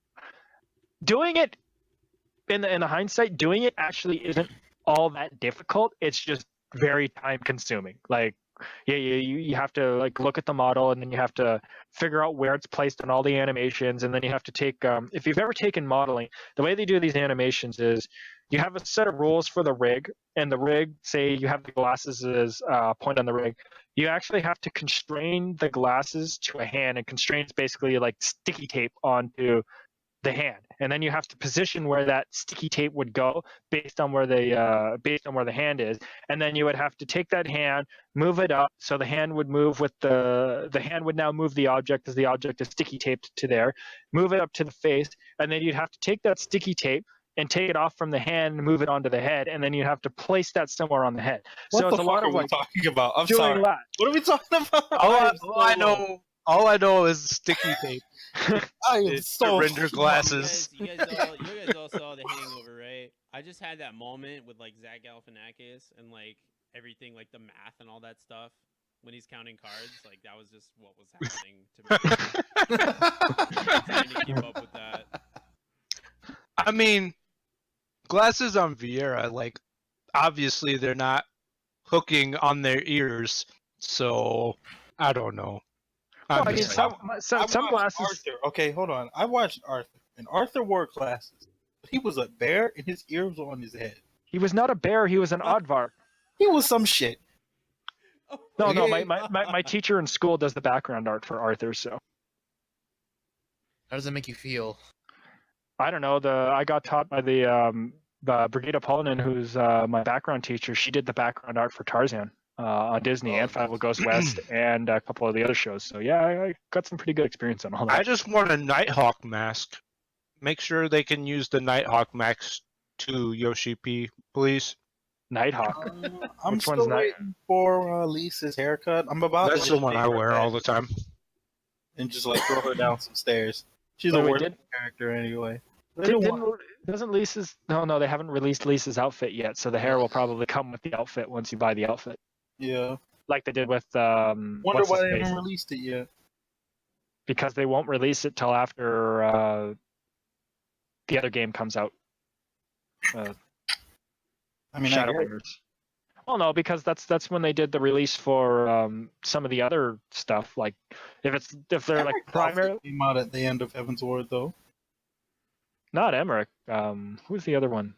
doing it in the hindsight, doing it actually isn't all that difficult. It's just very time consuming. Like, yeah, you have to like look at the model, and then you have to figure out where it's placed on all the animations, and then you have to take if you've ever taken modeling, the way they do these animations is you have a set of rules for the rig, and the rig, say you have the glasses as point on the rig, you actually have to constrain the glasses to a hand, and constraints basically like sticky tape onto the hand, and then you have to position where that sticky tape would go based on where the hand is, and then you would have to take that hand, move it up so the hand would move with the hand would now move the object as the object is sticky taped to there, move it up to the face, and then you'd have to take that sticky tape and take it off from the hand and move it onto the head, and then you have to place that somewhere on the head. What So the it's a fuck lot are of we like talking about? I'm doing sorry. that. What are we talking about? All I know is sticky tape. I am It's so to render glasses. You guys all saw The Hangover, right? I just had that moment with like Zach Galifianakis and like everything, like the math and all that stuff when he's counting cards. Like that was just what was happening to me. Trying to keep up with that. I mean, glasses on Vieira, like obviously they're not hooking on their ears, so I don't know. Well, I'm I mean, just saying. some watched glasses. Arthur. Okay, hold on. I watched Arthur, and Arthur wore glasses. But he was a bear, and his ears were on his head. He was not a bear. He was an Aardvark. He was some shit. No, no. Okay. My teacher in school does the background art for Arthur. So How does that make you feel? I don't know. I got taught by the Brigida Polonin, who's my background teacher. She did the background art for Tarzan on Disney and Five Goes West and a couple of the other shows. So yeah, I got some pretty good experience on all that. I just want a Nighthawk mask. Make sure they can use the Nighthawk mask to Yoshi P, please. Nighthawk. I'm Which one's still that? waiting for Lisa's haircut. I'm about That's to the one I wear all the time. and just like throw her down some stairs. She's Wait, a wait, worst did- character anyway. They don't want- Doesn't Lisa's? No, they haven't released Lisa's outfit yet. So the hair will probably come with the outfit once you buy the outfit, Yeah. like they did with Wonder what's why his they face? haven't released it yet. Because they won't release it till after the other game comes out. I mean, I Shadow get it. Bringers. Well, no, because that's when they did the release for some of the other stuff. Like if they're like Eric's primary, outfit came out at the end of Heaven's Ward though. not Emmerich. Who's the other one?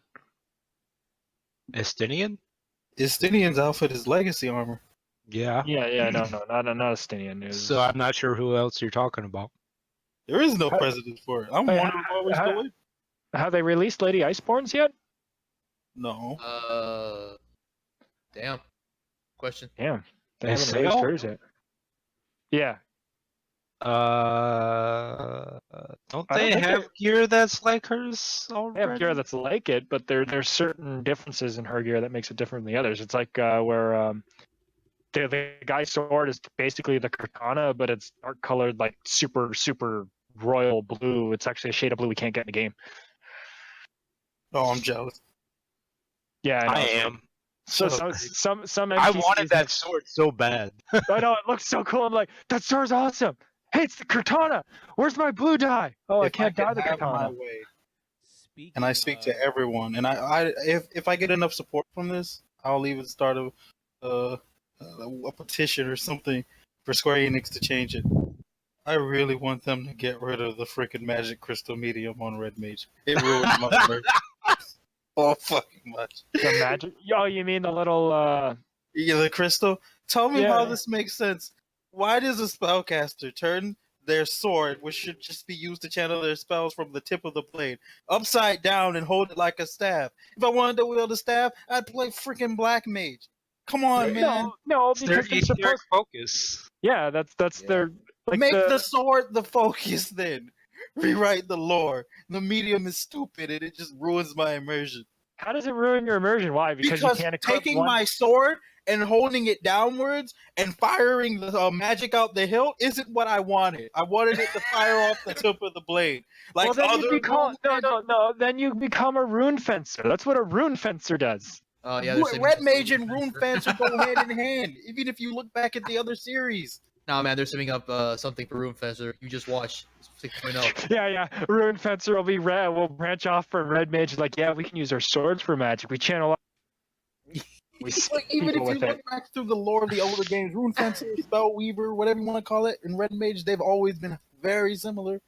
Estinian? Estinian's outfit is legacy armor. Yeah. Yeah, no, not Estinian. It was- So I'm not sure who else you're talking about. There is no precedent for it. I'm Hey, wondering why we're still waiting. Have they released Lady Iceborne's yet? No. Damn. Question. Damn, they They haven't say released so? hers yet. Yeah, Don't I don't they think have gear that's like hers they already? have gear that's like it, but there's certain differences in her gear that makes it different than the others. It's like where the guy's sword is basically the katana, but it's dark colored, like super royal blue. It's actually a shade of blue we can't get in the game. Oh, I'm jealous. Yeah, I know. I am. So Shut up, some I NPCs wanted that sword so bad. I know it looks so cool. I'm like, that sword's awesome. Hey, it's the katana. Where's my blue dye? Oh, I If can't dye could the have my katana. way, Speaking and I speak to everyone, and if I get enough support from this, I'll even start a petition or something for Square Enix to change it. I really want them to get rid of the freaking magic crystal medium on Red Mage. It ruins my immersion so fucking much. The magic. Oh, you mean the little? Yeah, the crystal. Tell me how Yeah. this makes sense. Why does a spellcaster turn their sword, which should just be used to channel their spells from the tip of the blade, upside down and hold it like a staff? If I wanted to wield a staff, I'd play freaking Black Mage. Come on, man. No, It's their because they're etheric supposed. focus. Yeah, that's Yeah. their like Make the sword the focus then. Rewrite the lore. The medium is stupid and it just ruins my immersion. How does it ruin your immersion? Why? Because you can't equip taking one. my sword and holding it downwards and firing the magic out the hilt isn't what I wanted. I wanted it to fire off the tip of the blade. Like Well, then other you become rules- no. Then you become a rune fencer. That's what a rune fencer does. Oh yeah, they're saving Red us Mage for and Rune Fencer go hand in hand. Even if you look back at the other series. Nah, man, they're setting up something for Rune Fencer. You just watch 6.0. Yeah. Rune fencer will be red. We'll branch off from red mage. Like, yeah, we can use our swords for magic. We channel. We Like, even if people you with look it. back through the lore of the older games, Rune Fencer, Spell Weaver, whatever you want to call it, and Red Mage, they've always been very similar.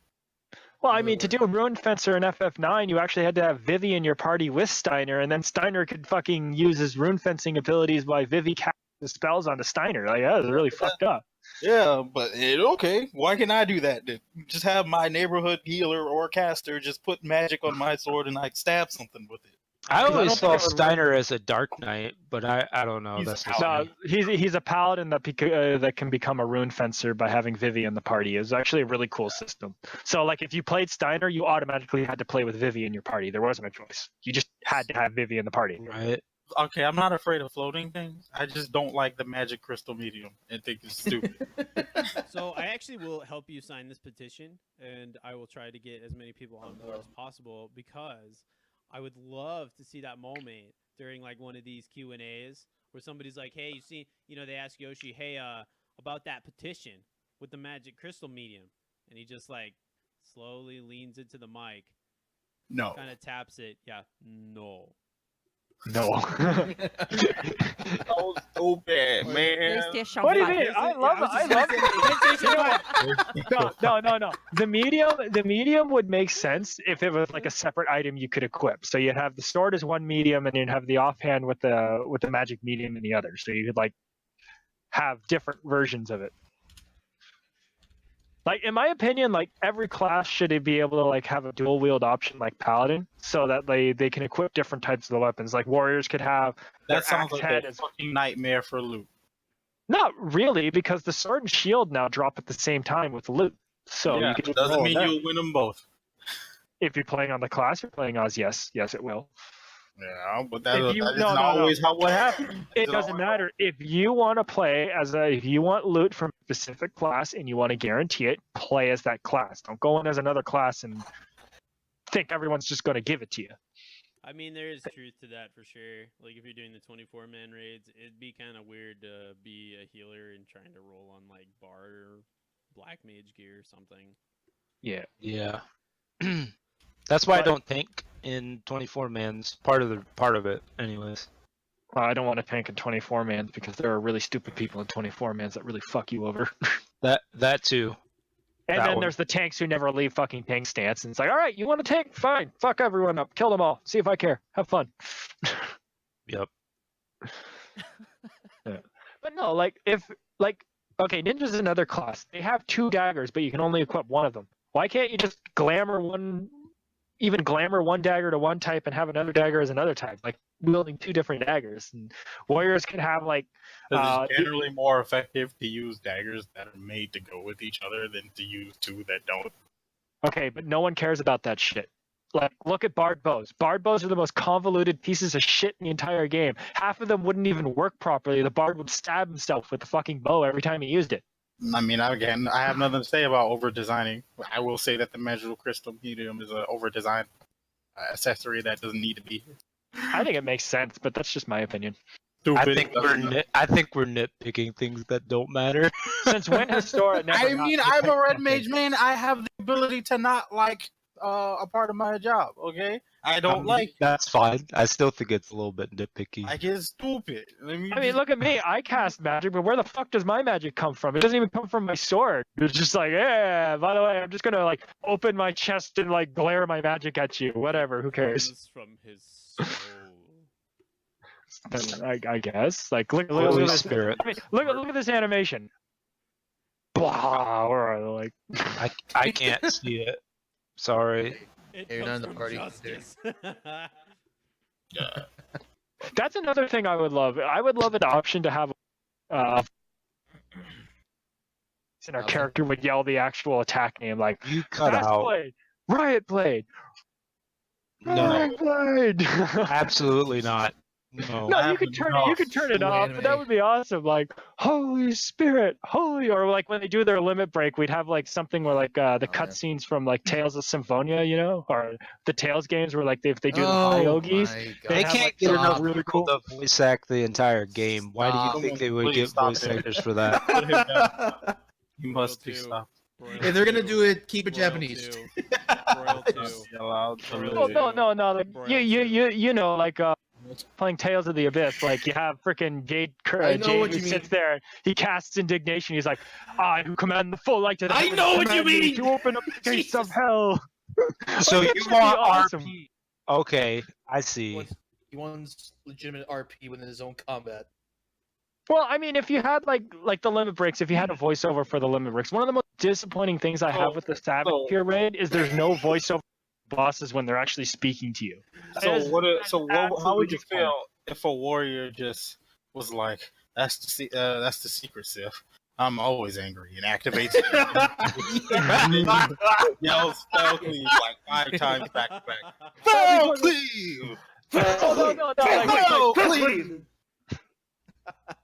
Well, I mean, to do a rune fencer in FF9, you actually had to have Vivi in your party with Steiner, and then Steiner could fucking use his rune fencing abilities while Vivi cast the spells onto Steiner. Like, that was really fucked up. Yeah, but okay. Why can I do that then? Just have my neighborhood healer or caster just put magic on my sword and I stab something with it. I don't always think saw it would Steiner as a Dark Knight, but I don't know. He's a That's just paladin. No, me. he's a paladin that can become a rune fencer by having Vivi in the party. It's actually a really cool system. So, like, if you played Steiner, you automatically had to play with Vivi in your party. There wasn't a choice. You just had to have Vivi in the party. Right. Okay, I'm not afraid of floating things. I just don't like the magic crystal medium and think it's stupid. So I actually will help you sign this petition, and I will try to get as many people on board as possible because I would love to see that moment during like one of these Q&As where somebody's like, "Hey, you see, they ask Yoshi, hey, about that petition with the magic crystal medium," and he just like slowly leans into the mic. No. kind of taps it. Yeah, no. No. So stupid, man. PlayStation What do you 5. mean? I love it. I love it. You know what? No. The medium would make sense if it was like a separate item you could equip. So you'd have the sword as one medium, and you'd have the offhand with the magic medium in the other. So you could like have different versions of it. Like in my opinion, like every class should be able to like have a dual wield option like paladin, so that they can equip different types of the weapons. Like warriors could have their That sounds axe like head a as fucking nightmare for loot. not really, because the sword and shield now drop at the same time with loot. So yeah, you can just doesn't roll mean that. you'll win them both. If you're playing on the class you're playing as, yes, it will. Yeah, but If you- that no, isn't no. always how what happens. It doesn't matter. If you want to play if you want loot from a specific class and you want to guarantee it, play as that class. Don't go in as another class and think everyone's just going to give it to you. I mean, there is truth to that for sure. Like, if you're doing the 24-man raids, it'd be kind of weird to be a healer and trying to roll on, like, bard or black mage gear or something. Yeah. Yeah. That's why I But- don't tank in 24 man's part of it, anyways. I don't want to tank in 24 mans because there are really stupid people in 24 mans that really fuck you over. That too. And That then one. there's the tanks who never leave fucking tank stance. And it's like, all right, you want to tank? Fine. Fuck everyone up. Kill them all. See if I care. Have fun. Yep. But no, okay, ninja's another class. They have 2 daggers, but you can only equip one of them. Why can't you just glamour one dagger to one type and have another dagger as another type? Like wielding 2 different daggers. And warriors can have like Because it's generally more effective to use daggers that are made to go with each other than to use 2 that don't. okay, but no one cares about that shit. Like, look at bard bows. Bard bows are the most convoluted pieces of shit in the entire game. Half of them wouldn't even work properly. The bard would stab himself with the fucking bow every time he used it. I mean, again, I have nothing to say about over designing. I will say that the magical crystal medium is an over designed accessory that doesn't need to be here. I think it makes sense, but that's just my opinion. Stupid. I think we're nitpicking things that don't matter. Since when has Sora never I not mean, picked I'm a red something? mage, man. I have the ability to not like a part of my job. Okay, I don't like. That's fine. I still think it's a little bit nitpicky. I get stupid. I mean, look at me. I cast magic, but where the fuck does my magic come from? It doesn't even come from my sword. It's just like, yeah, by the way, I'm just gonna like open my chest and like glare my magic at you. Whatever, who cares? Comes from his soul. I guess. Like, look Holy at this. Spirit. I mean, look at this animation. Blah, or like. I can't see it. Sorry. It You're comes not in the from party, justice. That's another thing I would love. I would love an option to have. And our character would yell the actual attack name, like You cut Fast out. Blade, Riot Blade, No, Riot Blade. absolutely not. No. No, you could turn it. You could turn it off, but that would be awesome. Like Holy Spirit, Holy, or like when they do their limit break, we'd have like something where like the yeah. cutscenes from like Tales of Symphonia, you know, or the Tales games where like if they do the high yogis. my They God. can't like, get some enough really people cool- to voice act the entire game. Why do you Stop. think they would Please get stop voice it. actors for that? Put him down. You must be Royal stopped. If they're gonna do it, keep it Royal Japanese. 2. Royal 2. Must be allowed to Really? Well, live. no. Like, Royal you know, like playing Tales of the Abyss, like you have freaking Jade I know Jade what who you mean. sits there, he casts indignation. He's like, I who command the full light to the I heavens know what you command me mean! to open up the gates of Jesus. hell. So Like, you that should be want awesome. RP? Okay, I see. He wants legitimate RP within his own combat. Well, I mean, if you had like the limit breaks, if you had a voiceover for the limit breaks, one of the most disappointing things I have with the Savage Tier raid is there's no voiceover bosses when they're actually speaking to you. So That is how would you absolutely feel if a warrior just was like, that's the secret, Sif. I'm always angry and activates yells spell cleave like 5 times back to back. Spell cleave! Oh, no, Spell like, cleave!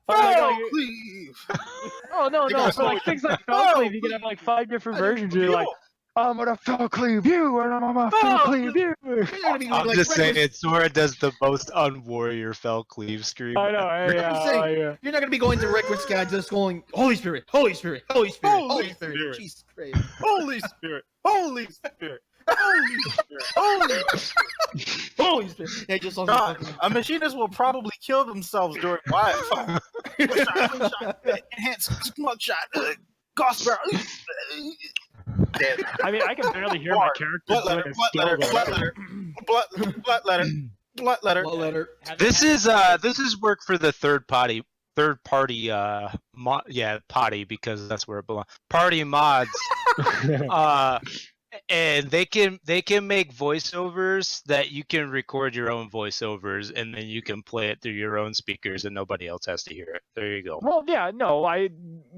like, Spell cleave! oh no, They no. got So like so- things like Oh, Fell Cleave, you can have like 5 different versions. You're like, I'm gonna Fell Cleave you, and I'm gonna Fell Cleave you. I'm just saying, Sora does the most unwarrior fell cleave scream. I know, saying- yeah. You're not gonna be going to Request Guide just going, Holy Spirit, Holy Spirit, Holy Spirit, Holy Holy Spirit. Spirit. Jesus Christ. Holy Spirit! Holy Spirit! Holy shit. Yeah, just on God, a machinist will probably kill themselves during wildfire. Slingshot, enhanced smug shot, ghost barrel. Dead. I mean, I can barely hear my Hard. character Blood doing letter, his blood skill, letter, though. blood letter, blood letter, blood letter. What letter? This is work for the third party potty, because that's where it belongs. Party mods. And they can make voiceovers that you can record your own voiceovers, and then you can play it through your own speakers and nobody else has to hear it. There you go. Well, yeah, no,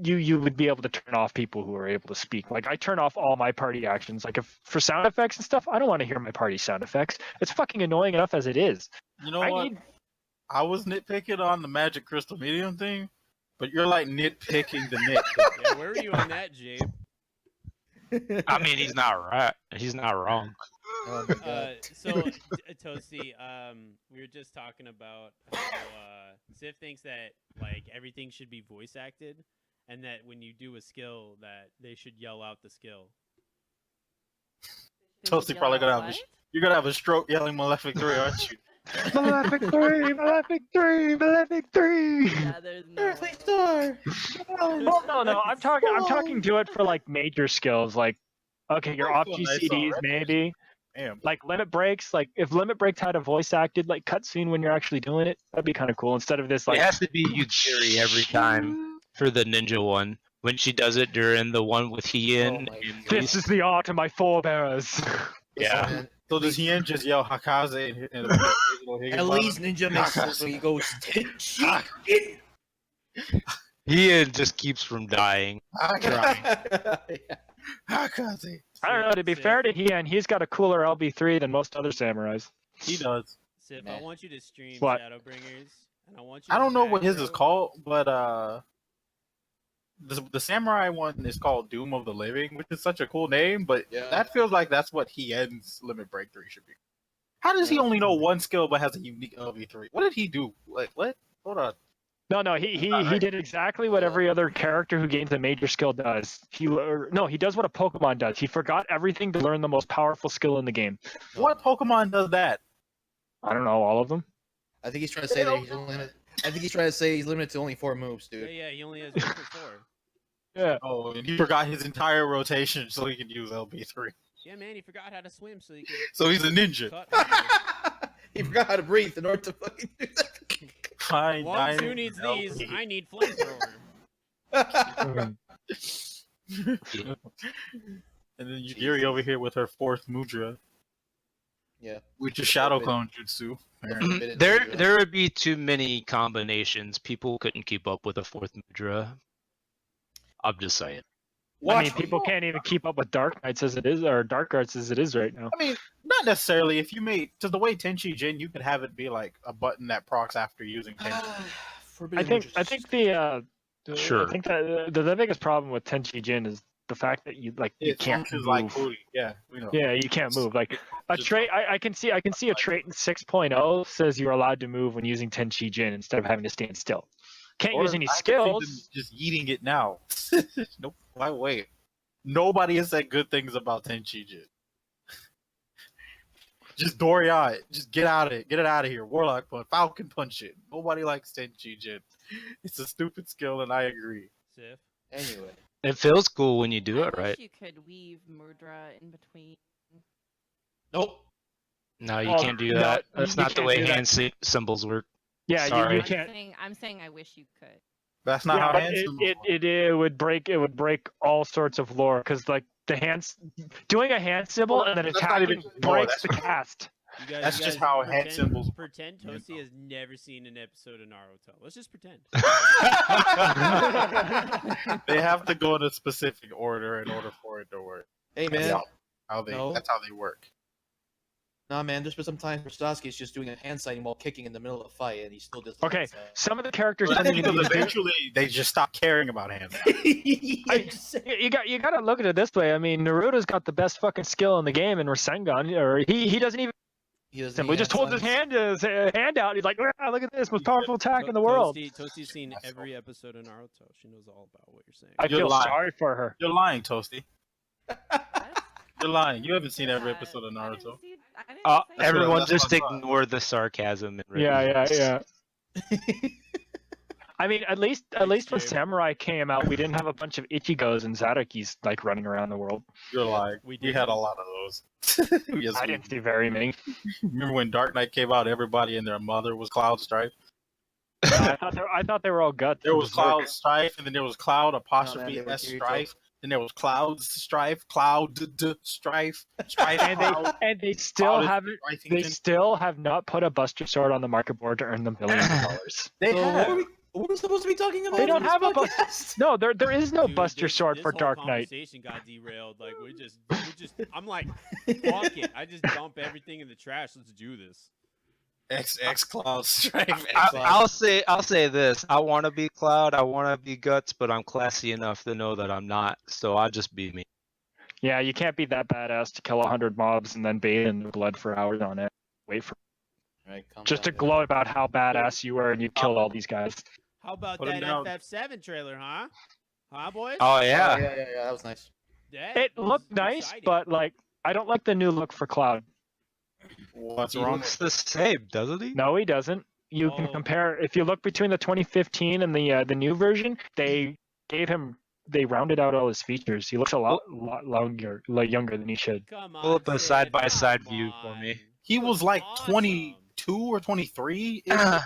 you would be able to turn off people who are able to speak. Like, I turn off all my party actions. Like, if for sound effects and stuff, I don't want to hear my party sound effects. It's fucking annoying enough as it is. You know what? I was nitpicking on the magic crystal medium thing, but you're like nitpicking the nitpick. Yeah, where were you on that, Jabe? I mean, he's not right. He's not wrong. Oh my god. Toasty, we were just talking about how Sif thinks that like everything should be voice acted, and that when you do a skill, that they should yell out the skill. Toasty probably gonna have you're gonna have a stroke yelling Malefic 3, aren't you? Malefic 3, Malefic 3, Malefic 3. Yeah, there's no way. Earthly star. Well, no, I'm talking to it for like major skills, like okay, your off That's nice GCDs already. maybe, Damn. like limit breaks. Like if limit breaks had a voice acted like cutscene when you're actually doing it, that'd be kind of cool. Instead of this like It has to be Yugiri every time for the ninja one. When she does it during the one with Hien. Oh my and this is the art of my forebearers. Yeah. Man, So does Hien just yell Hakaze and at least Ninja makes it so he goes Tenchi. Hien just keeps from dying. Hakaze. I don't know. To be fair to Hien, he's got a cooler LB3 than most other samurais. He does. Sif, Man. I want you to stream What? Shadowbringers, and I want you. I to don't know what his is macro- called, but the samurai one is called Doom of the Living, which is such a cool name, but Yeah. that feels like that's what Hien's Limit Break 3 should be. How does he only know one skill but has a unique LV3? What did he do? Like, what? Hold on. No, he did exactly what every other character who gains a major skill does. He does what a Pokemon does. He forgot everything to learn the most powerful skill in the game. What Pokemon does that? I don't know all of them. I think he's trying to say that he's limited. I think he's trying to say he's limited to only 4 moves, Yeah, dude. yeah, he only has 1 for 4. Yeah. Oh, and he forgot his entire rotation so he could use LB3. Yeah, man, he forgot how to swim, so he could So he's a ninja. cut. People. He forgot how to breathe in order to fucking do that. Fine, One, dine, two needs these. LB. I need flamethrower. And then Yugiri over here with her 4th Mudra, Yeah. which is Shadow Clone Jutsu. Forbidden There Mudra. there would be too many combinations. People couldn't keep up with a 4th Mudra. I'm just saying. I mean, people can't even keep up with Dark Knights as it is, or Dark Arts as it is right now. I mean, not necessarily. If you made to the way Tenchi Jin, you could have it be like a button that procs after using Tenchi. Forbidden I think Mudra. Sure. I think that the biggest problem with Tenchi Jin is the fact that you It can't functions move. like booty. Yeah, we know. Yeah, you can't move. Like a Just- trait, I can see a trait in 6.0 says you're allowed to move when using Tenchi Jin instead of having to stand still. Can't Or use any I could see them skills. Just eating it now. Nope. Why wait? Nobody has said good things about Tenchi Jin. Just Dorian, just get it out of here. Warlock punch, Falcon punch it. Nobody likes Tenchi Jin. It's a stupid skill, and I agree. Sif. Anyway. It feels cool when you do I it wish right. you could weave mudra in between. Nope. No, you Oh, can't do no, that. you That's not the can't way do that. hand symbols work. Yeah, Sorry. you I'm can't. saying I wish you could. That's not Yeah, how but handsome. it would break all sorts of lore because like the hands doing a hand symbol and then That's not attacking even lore, breaks the that's- cast. You guys, That's you just guys how hand symbols work. Pretend Toasty has never seen an episode of Naruto. Let's just pretend. They have to go in a specific order in order for it to work. Hey, That's man. how that's how they work. Nah, man. There's been some times where Sasuke's just doing a hand sighting while kicking in the middle of a fight, and he still does. the Okay, hand sign. some of the characters But don't even because need to do- eventually they just stop caring about hands. you got to look at it this way. I mean, Naruto's got the best fucking skill in the game in Rasengan, or he doesn't even. He doesn't Simply need just holds his signs. hand out. He's like, "Ah, look at this, most powerful attack in the world." Toasty's seen That's every episode of Naruto. She knows all about what you're saying. I You're feel lying. sorry for her. You're lying, Toasty. What? You're lying. You haven't seen every Yeah, episode of I didn't Naruto. see. I didn't Uh, say That's what- Everyone that's what just I thought. ignore the sarcasm and yeah. ridiculous. I mean, at least Thanks, when Jabe. Samurai came out, we didn't have a bunch of Ichigos and Zarukis like running around the world. You're lying. We We had a didn't. lot of those. Yes, I we didn't see did. very many. Remember when Dark Knight came out? Everybody and their mother was Cloud Strife. No, I thought they were all guts. There and was Berserk. Cloud Strife, and then there was Cloud apostrophe they were S Kirito. Strife. Then there was Cloud Strife, Cloud Strife, Strife. and Cloud, they still Cloud is haven't. They Strifington. still have not put a Buster Sword on the market board to earn them billions of dollars. They So have. what are we supposed to be talking about? They don't on this have a podcast? No, there is no Dude, Buster this, Sword this for whole Dark Knight. conversation got derailed. Like we just. I'm like, fuck it. I just dump everything in the trash. Let's do this. XX Cloud Strife. I'll say this. I want to be Cloud. I want to be Guts, but I'm classy enough to know that I'm not. So I'll just be me. Yeah, you can't be that badass to kill 100 mobs and then bathe in blood for hours on it. Wait for Right, calm just to down, gloat about how badass you were and you killed all these guys. How about Put 'em that down. FF7 trailer, huh? Huh, boys? Oh guys. yeah. Yeah, that was nice. That It was looked nice, exciting. but like I don't like the new look for Cloud. What's He wrong? looks the same, doesn't he? No, he doesn't. You can Oh. compare if you look between the 2015 and the new version. They rounded out all his features. He looks a lot longer, like younger than he should. Come on, Pull up a Sid, side-by-side come view for me. on. He was like awesome. 22 or 23 in the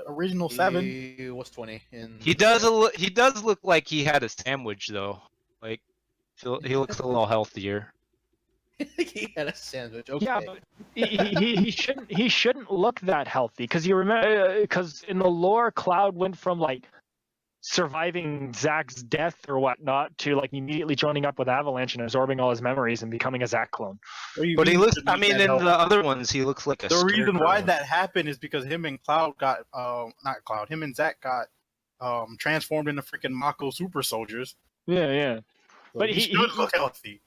original 7. He was 20. He does look like he had a sandwich though. Like he looks a little healthier. He had a sandwich. Okay. Yeah, but he shouldn't look that healthy because you remember because in the lore, Cloud went from like surviving Zack's death or whatnot to like immediately joining up with Avalanche and absorbing all his memories and becoming a Zack clone. But he looks. I mean, in the other ones, he looks like a. The reason why scarecrow. that happened is because him and Cloud got not Cloud, him and Zack got transformed into freaking Mako super soldiers. Yeah. So But he he- should he- look healthy.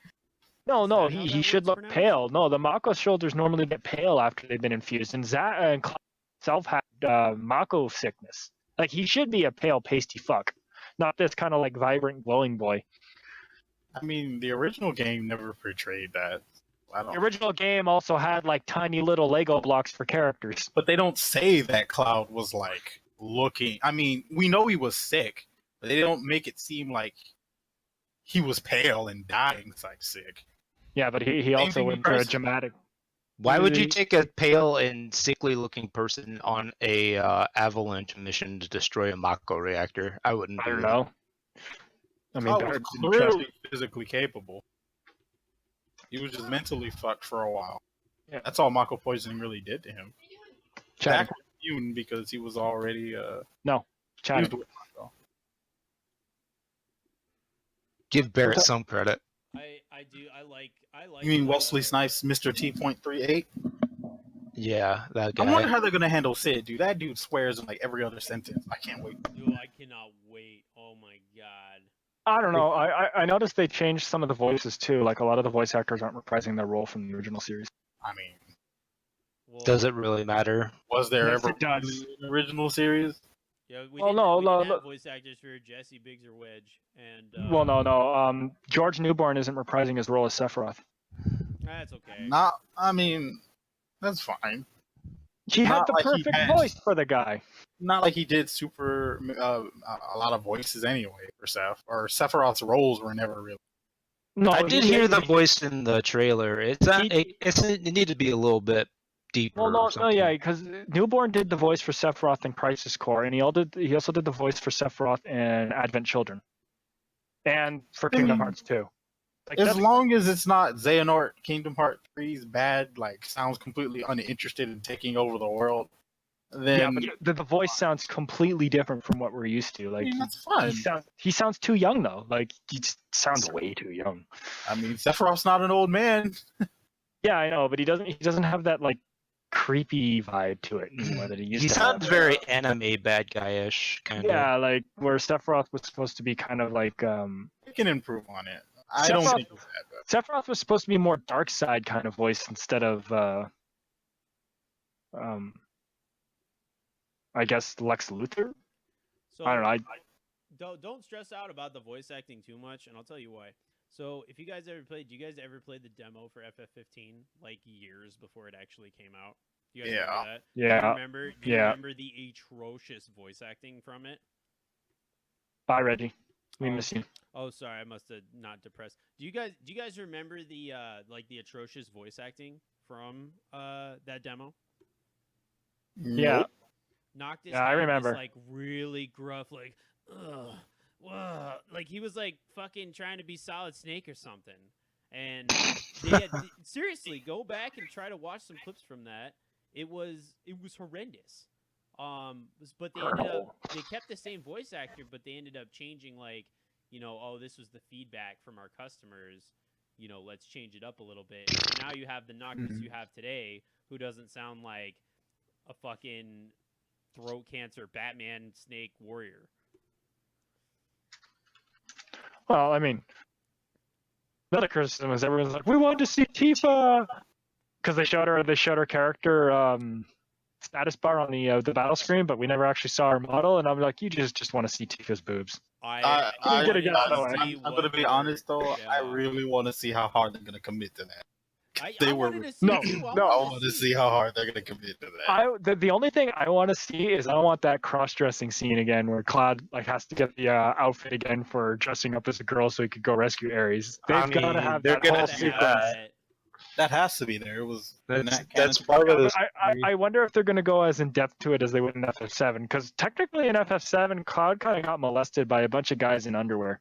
No, Is that how he that should works look for now? pale. No, the Mako shoulders normally get pale after they've been infused, and Zack and Cloud himself had Mako sickness. Like he should be a pale, pasty fuck, not this kind of like vibrant, glowing boy. I mean, the original game never portrayed that. I The don't. original game also had like tiny little Lego blocks for characters. But they don't say that Cloud was like looking. I mean, we know he was sick, but they don't make it seem like he was pale and dying like sick. Yeah, but he also thing went through a person. dramatic. Why would you He- take a pale and sickly-looking person on a Avalanche mission to destroy a Mako reactor? I wouldn't. I do don't that. know. I mean, Cloud Dark was didn't trust- clearly physically capable. He was just mentally fucked for a while. Yeah. That's all Mako poisoning really did to him. Chatty, Zack was immune because he was already chatty. used with Mako. Give Barrett some credit. I do. I like. You mean Wesley Snipes, Mr. T.38? Yeah, that I wonder guy. how they're gonna handle Sid, dude. That dude swears in like every other sentence. I can't wait. Dude, I cannot wait. Oh my god. I don't know. I noticed they changed some of the voices too. Like a lot of the voice actors aren't reprising their role from the original series. I mean, Well, Does it really matter? was there Yes, ever it does. really an original series? Yeah, we Well, didn't, no, we no, didn't have look- voice actors for Jesse, Biggs, or Wedge, and Well, no. George Newborn isn't reprising his role as Sephiroth. that's okay. Not. I mean, that's fine. He had Not the like he perfect has. voice for the guy. Not like he did super a lot of voices anyway for Seph. Or Sephiroth's roles were never really. No, I did he- hear the voice in the trailer. It's not. He- It needed to be a little bit deeper. Well, or no, something. yeah, because Newborn did the voice for Sephiroth in Crisis Core, and he also did the voice for Sephiroth in Advent Children, and for I Kingdom mean, Hearts 2. Like, As that's- long as it's not Xehanort Kingdom Hearts 3's bad, like sounds completely uninterested in taking over the world, then yeah, but the voice sounds completely different from what we're used to. I Like mean, that's fine. he sounds too young though. Like he just sounds way too young. I mean, Sephiroth's not an old man. Yeah, I know, but he doesn't have that like creepy vibe to it anymore that he used He to sounds have. very anime bad guy-ish kind of. Yeah, like where Sephiroth was supposed to be kind of like We can improve on it. I don't Sephiroth- think it's that bad. Sephiroth was supposed to be more dark side kind of voice instead of I guess Lex Luthor. So I don't know. don't stress out about the voice acting too much, and I'll tell you why. So if you guys ever played, do you guys ever play the demo for FF15 like years before it actually came out? Do you guys remember that? Do you Yeah. remember? Do you Yeah. remember the atrocious voice acting from it? Bye, Reggie. We Oh. miss you. Oh, sorry, I must have not depressed. Do you guys remember the like the atrocious voice acting from that demo? Yeah. Noctis Yeah, I had remember. this like really gruff, like, ugh, whoa, like he was like fucking trying to be Solid Snake or something. And seriously, go back and try to watch some clips from that. It was horrendous. But they kept the same voice actor, but they ended up changing like, oh, this was the feedback from our customers. Let's change it up a little bit. So now you have the Noctis you have today, who doesn't sound like a fucking throat cancer Batman Snake warrior. Well, I mean, another criticism is everyone's like, we wanted to see Tifa because they showed her character status bar on the battle screen, but we never actually saw her model. And I'm like, you just want to see Tifa's boobs. I'm gonna be honest though. Yeah. I really want to see how hard they're gonna commit to that. I wanted to see No, it too. I want to see how hard they're gonna commit to that. The only thing I want to see is I want that cross-dressing scene again where Cloud like has to get the outfit again for dressing up as a girl so he could go rescue Ares. They've got to have they're that gonna whole do sequence. that. That has to be there. It was That's part of Yeah, this. but I wonder if they're going to go as in depth to it as they would in FF7 because technically in FF7 Cloud kind of got molested by a bunch of guys in underwear.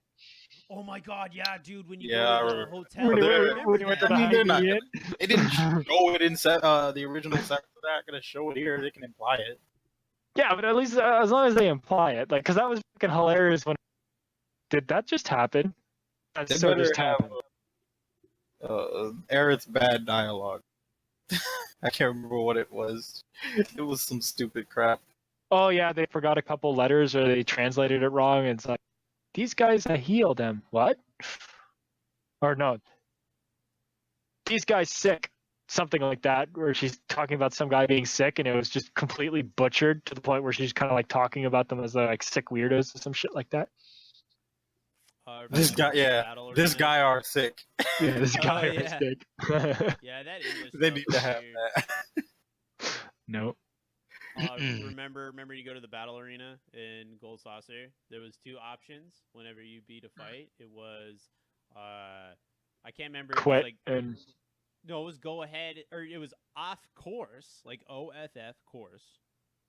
Oh my god, yeah, dude! When you Yeah, go to I the hotel, When I he remember went to that. the they're not High They didn't show it in the original set. They're not gonna show it here. They can imply it. Yeah, but at least as long as they imply it, like, because that was fucking hilarious. When did that just happen? That They so better just have happened. Aerith's bad dialogue. I can't remember what it was. It was some stupid crap. Oh yeah, they forgot a couple letters or they translated it wrong. And it's like these guys healed them. What? Or no, these guys sick. Something like that, where she's talking about some guy being sick, and it was just completely butchered to the point where she's kind of like talking about them as like sick weirdos or some shit like that. This guy, this guy are sick. Yeah, this guy yeah. is sick. Yeah, that English. They stuff need was to have weird. that. Nope. Remember you go to the battle arena in Gold Saucer? There was two options whenever you beat a fight. It was I can't remember. It was Quit like, and no, it was go ahead, or it was off course, like OFF course,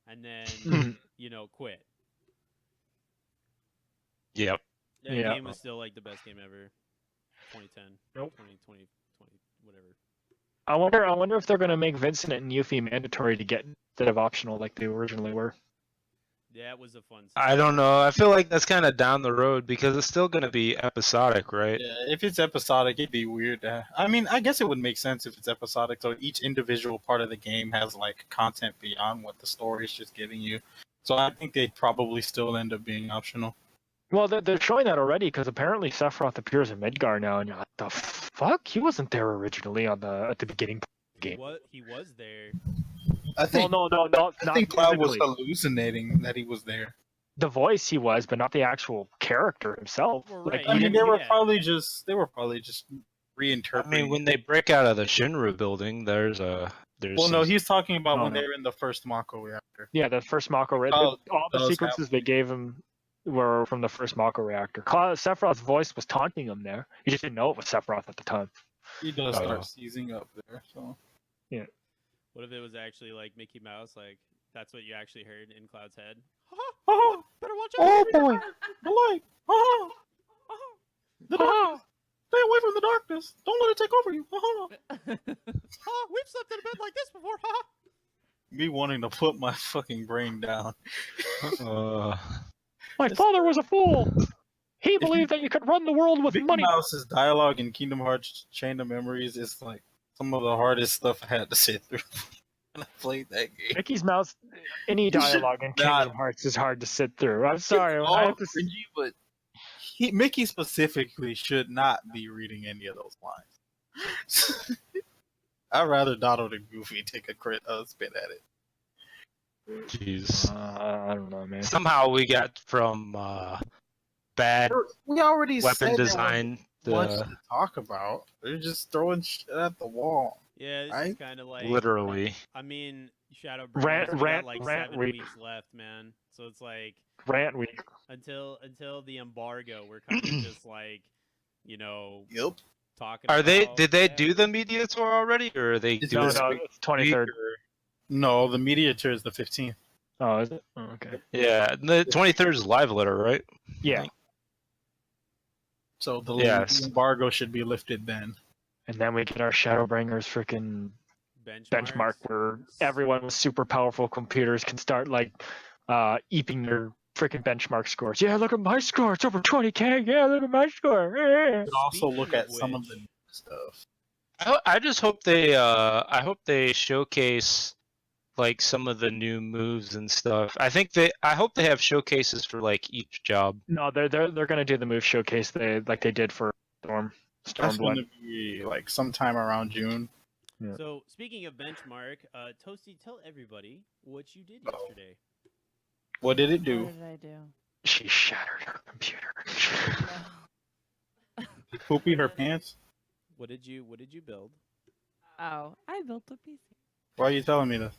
and then quit. Yep. That Yeah. game was still like the best game ever. 2010. Nope. 2020, whatever. I wonder if they're gonna make Vincent and Yuffie mandatory to get instead of optional like they originally were. Yeah, it was a fun. I don't know. I feel like that's kind of down the road because it's still going to be episodic, right? Yeah, if it's episodic, it'd be weird. I mean, I guess it would make sense if it's episodic. So each individual part of the game has like content beyond what the story is just giving you. So I think they'd probably still end up being optional. Well, they're showing that already because apparently Sephiroth appears in Midgar now, and you're like, the fuck? He wasn't there originally at the beginning of the game. He was there. I think. No, I not think Cloud was physically. hallucinating that he was there. The voice he was, but not the actual character himself. Well, Like, right. I he mean, didn't- they were probably just reinterpreting. I mean, when they break out of the Shinru building, there's Well, some- no, he's talking about No, when no. they were in the first Mako reactor. yeah, the first Mako reactor. Oh, All the those sequences they gave him were from the first Mako reactor. Sephiroth's voice was taunting him there. He just didn't know it was Sephiroth at the time. He does Oh. start seizing up there. So What if it was actually like Mickey Mouse? Like that's what you actually heard in Cloud's head. oh, Better watch out! oh boy, the light. Oh, the darkness. Stay away from the darkness. Don't let it take over you. We've slept in a bed like this before. Me wanting to put my fucking brain down. My father was a fool. He believed that you could run the world with Mickey money. Mouse's dialogue in Kingdom Hearts Chain of Memories is like some of the hardest stuff I had to sit through when I played that game. Mickey's Mouse, any You should dialogue in not- Kingdom Hearts is hard to sit through. I'm sorry. It's I all have to cringy, but Mickey specifically should not be reading any of those lines. I'd rather Donald and Goofy take a spin at it. Jeez. I don't know, man. Somehow we got from bad We already weapon said design much to talk about. They're just throwing shit at the wall. Yeah, this Right? is kind of like Literally. I mean, Rant- Shadowbringers, we got rant- like rant 7 week. weeks left, man. So it's like Rant week. until the embargo, we're kind of just like, Yep. talking. Are they? about, Did they yeah, do the media tour already, or are they It's doing this No, week. it's 23rd. No, the media tour is the 15th. Oh, is it? Oh, okay. Yeah, the 23rd is live letter, right? Yeah. So the Yes. embargo should be lifted then. And then we get our Shadowbringers freaking benchmark where everyone with super powerful computers can start like eeping their freaking benchmark scores. Yeah, look at my score. It's over 20K. Yeah, look at my score. You could also Speaking look of at some of which- the new stuff. I just hope they showcase like some of the new moves and stuff. I hope they have showcases for like each job. No, they're gonna do the move showcase they did for Stormblood. That's going to be like sometime around June. Yeah. So speaking of benchmark, Toasty, tell everybody what you did Uh-oh. yesterday. What did it do? What did I do? She shattered her computer. No. Poopy her pants? What did you build? Oh, I built a PC. Why are you telling me this?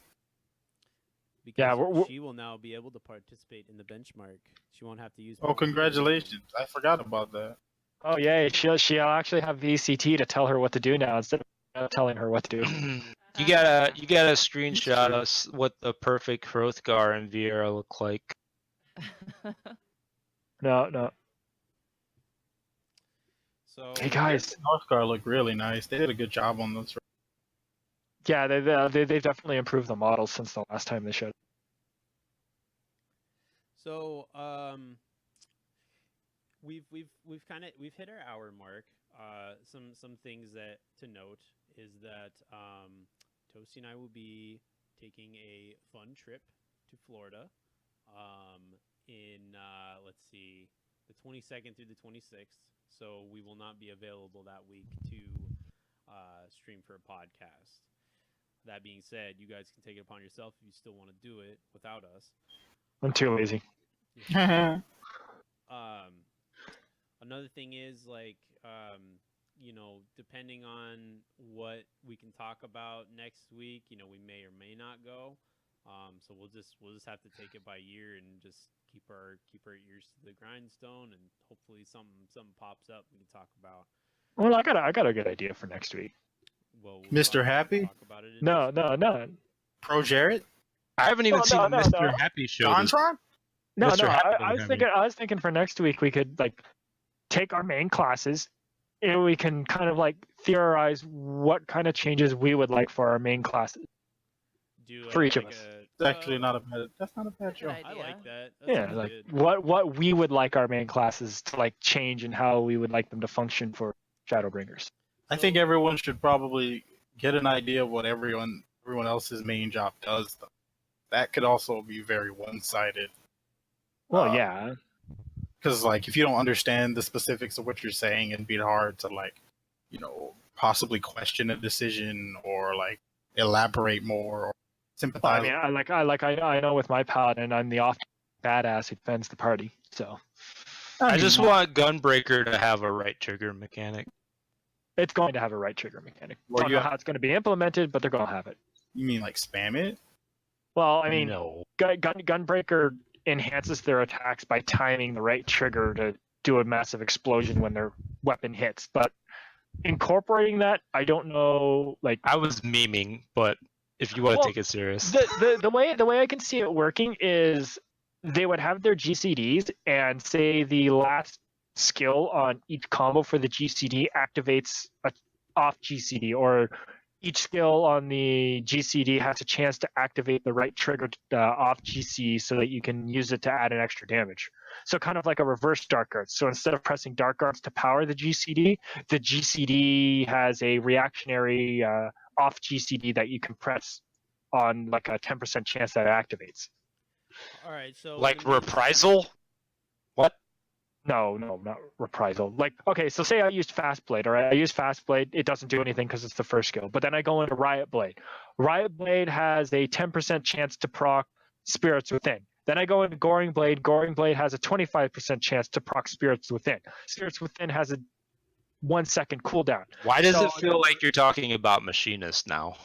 Because Yeah, we're- she will now be able to participate in the benchmark. She won't have to use. Oh, congratulations. I forgot about that. Oh yeah, she'll actually have VCT to tell her what to do now instead of telling her what to do. You gotta screenshot us what the perfect Hrothgar and Vieira look like. No. So Hey guys. Northgar looked really nice. They did a good job on this. Yeah, they've definitely improved the models since the last time they showed. So we've hit our hour mark. Some things that to note is that Toasty and I will be taking a fun trip to Florida in let's see, the 22nd through the 26th. So we will not be available that week to stream for a podcast. That being said, you guys can take it upon yourself if you still want to do it without us. I'm too lazy. Another thing is depending on what we can talk about next week, we may or may not go. So we'll just have to take it by year and just keep our ears to the grindstone, and hopefully something pops up we can talk about. Well, I got a good idea for next week. Well, Mr. Happy? talk about it in No. Pro Jarrett? I haven't even seen no, Mr. no. Happy show. This. Dontron? No, Mr. Happy I was doesn't have thinking. I was thinking for next week we could like take our main classes, and we can kind of like theorize what kind of changes we would like for our main classes. Do, For each of us. It's actually not a bad. That's not a bad Good show. idea. I like that. That Yeah, sounds like good. what we would like our main classes to like change and how we would like them to function for Shadowbringers. I think everyone should probably get an idea of what everyone else's main job does. Though. That could also be very one-sided. Well, yeah. Because like if you don't understand the specifics of what you're saying, it'd be hard to possibly question a decision or like elaborate more or Well, sympathize. I mean, I know with my paladin, I'm the off badass who defends the party. So I just want Gunbreaker to have a right trigger mechanic. it's going to have a right trigger mechanic. Or Don't you know have- how it's going to be implemented, but they're going to have it. You mean like spam it? Well, I mean, no. Gunbreaker enhances their attacks by timing the right trigger to do a massive explosion when their weapon hits. But incorporating that, I don't know. Like I was memeing, but if you want to Well, take it serious, the way I can see it working is they would have their GCDs and say the last skill on each combo for the GCD activates a off GCD, or each skill on the GCD has a chance to activate the right trigger off GC so that you can use it to add an extra damage. So kind of like a reverse Dark Arts. So instead of pressing Dark Arts to power the GCD has a reactionary off GCD that you can press on like a 10% chance that it activates. All right, so like when we- reprisal. What? No, not reprisal. Like, okay, so say I used Fast Blade, all right? I use Fast Blade, it doesn't do anything because it's the first skill. But then I go into Riot Blade. Riot Blade has a 10% chance to proc Spirits Within. Then I go into Goring Blade. Goring Blade has a 25% chance to proc Spirits Within. Spirits Within has a 1 second cooldown. Why does So- it feel like you're talking about Machinist now?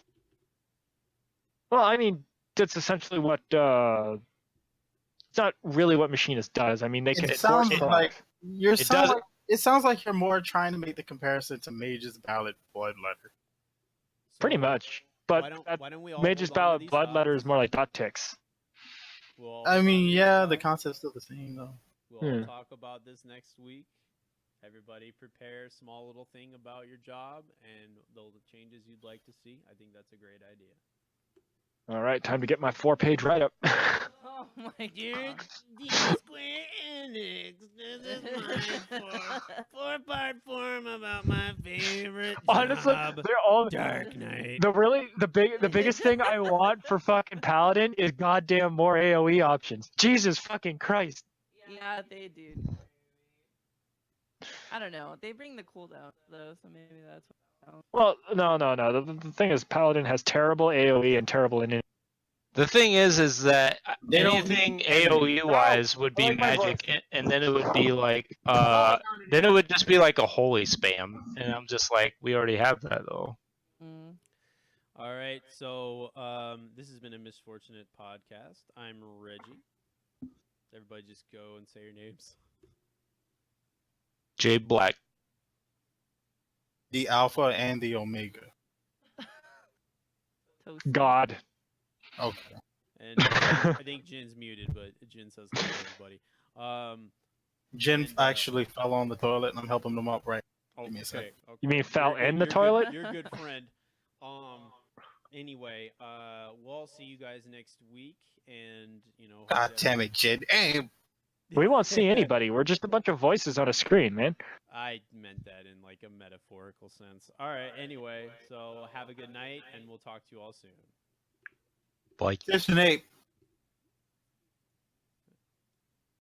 Well, I mean, that's essentially what. It's not really what Machinist does. I mean, they can. It sounds force like products. it sounds like you're more trying to make the comparison to Mage's Ballad Bloodletter. Pretty So, much. But why don't we all Mage's hold on to Ballad these Bloodletter thoughts? is more like dot ticks. We'll all I hold on mean, to these yeah, the thoughts. concept's still the same though. We'll all talk about this next week. Everybody prepare a small little thing about your job and the changes you'd like to see. I think that's a great idea. All right, time to get my 4-page write up. Oh my Dear god. Square Enix, this is my four-part form about my favorite Honestly, job, they're all Dark Knight. the biggest thing I want for fucking Paladin is goddamn more AoE options. Jesus fucking Christ. Yeah, they do. I don't know. They bring the cooldown though, so maybe that's what. Well, no. The thing is, Paladin has terrible AoE and terrible in. The thing is that They don't anything need- AOE wise would be I like my magic, and then it would be like, then it would just be like a holy spam, and I'm just like, we already have that though. Mm. All right, so this has been a Misfortunate podcast. I'm Reggie. Everybody just go and say your names. Jay Black. The Alpha and the Omega. Toasty. God. Okay. And I think Jin's muted, but Jin says hello, everybody. Jin And, actually fell on the toilet, and I'm helping him up right. Oh, Give me a sec. okay. You mean fell You're in the good- toilet? You're a good friend. Anyway, we'll all see you guys next week, and God damn it, Jin. Hey, We won't see anybody. We're just a bunch of voices on a screen, man. I meant that in like a metaphorical sense. All right. Anyway, so have a good night, and we'll talk to you all soon. Like Nate.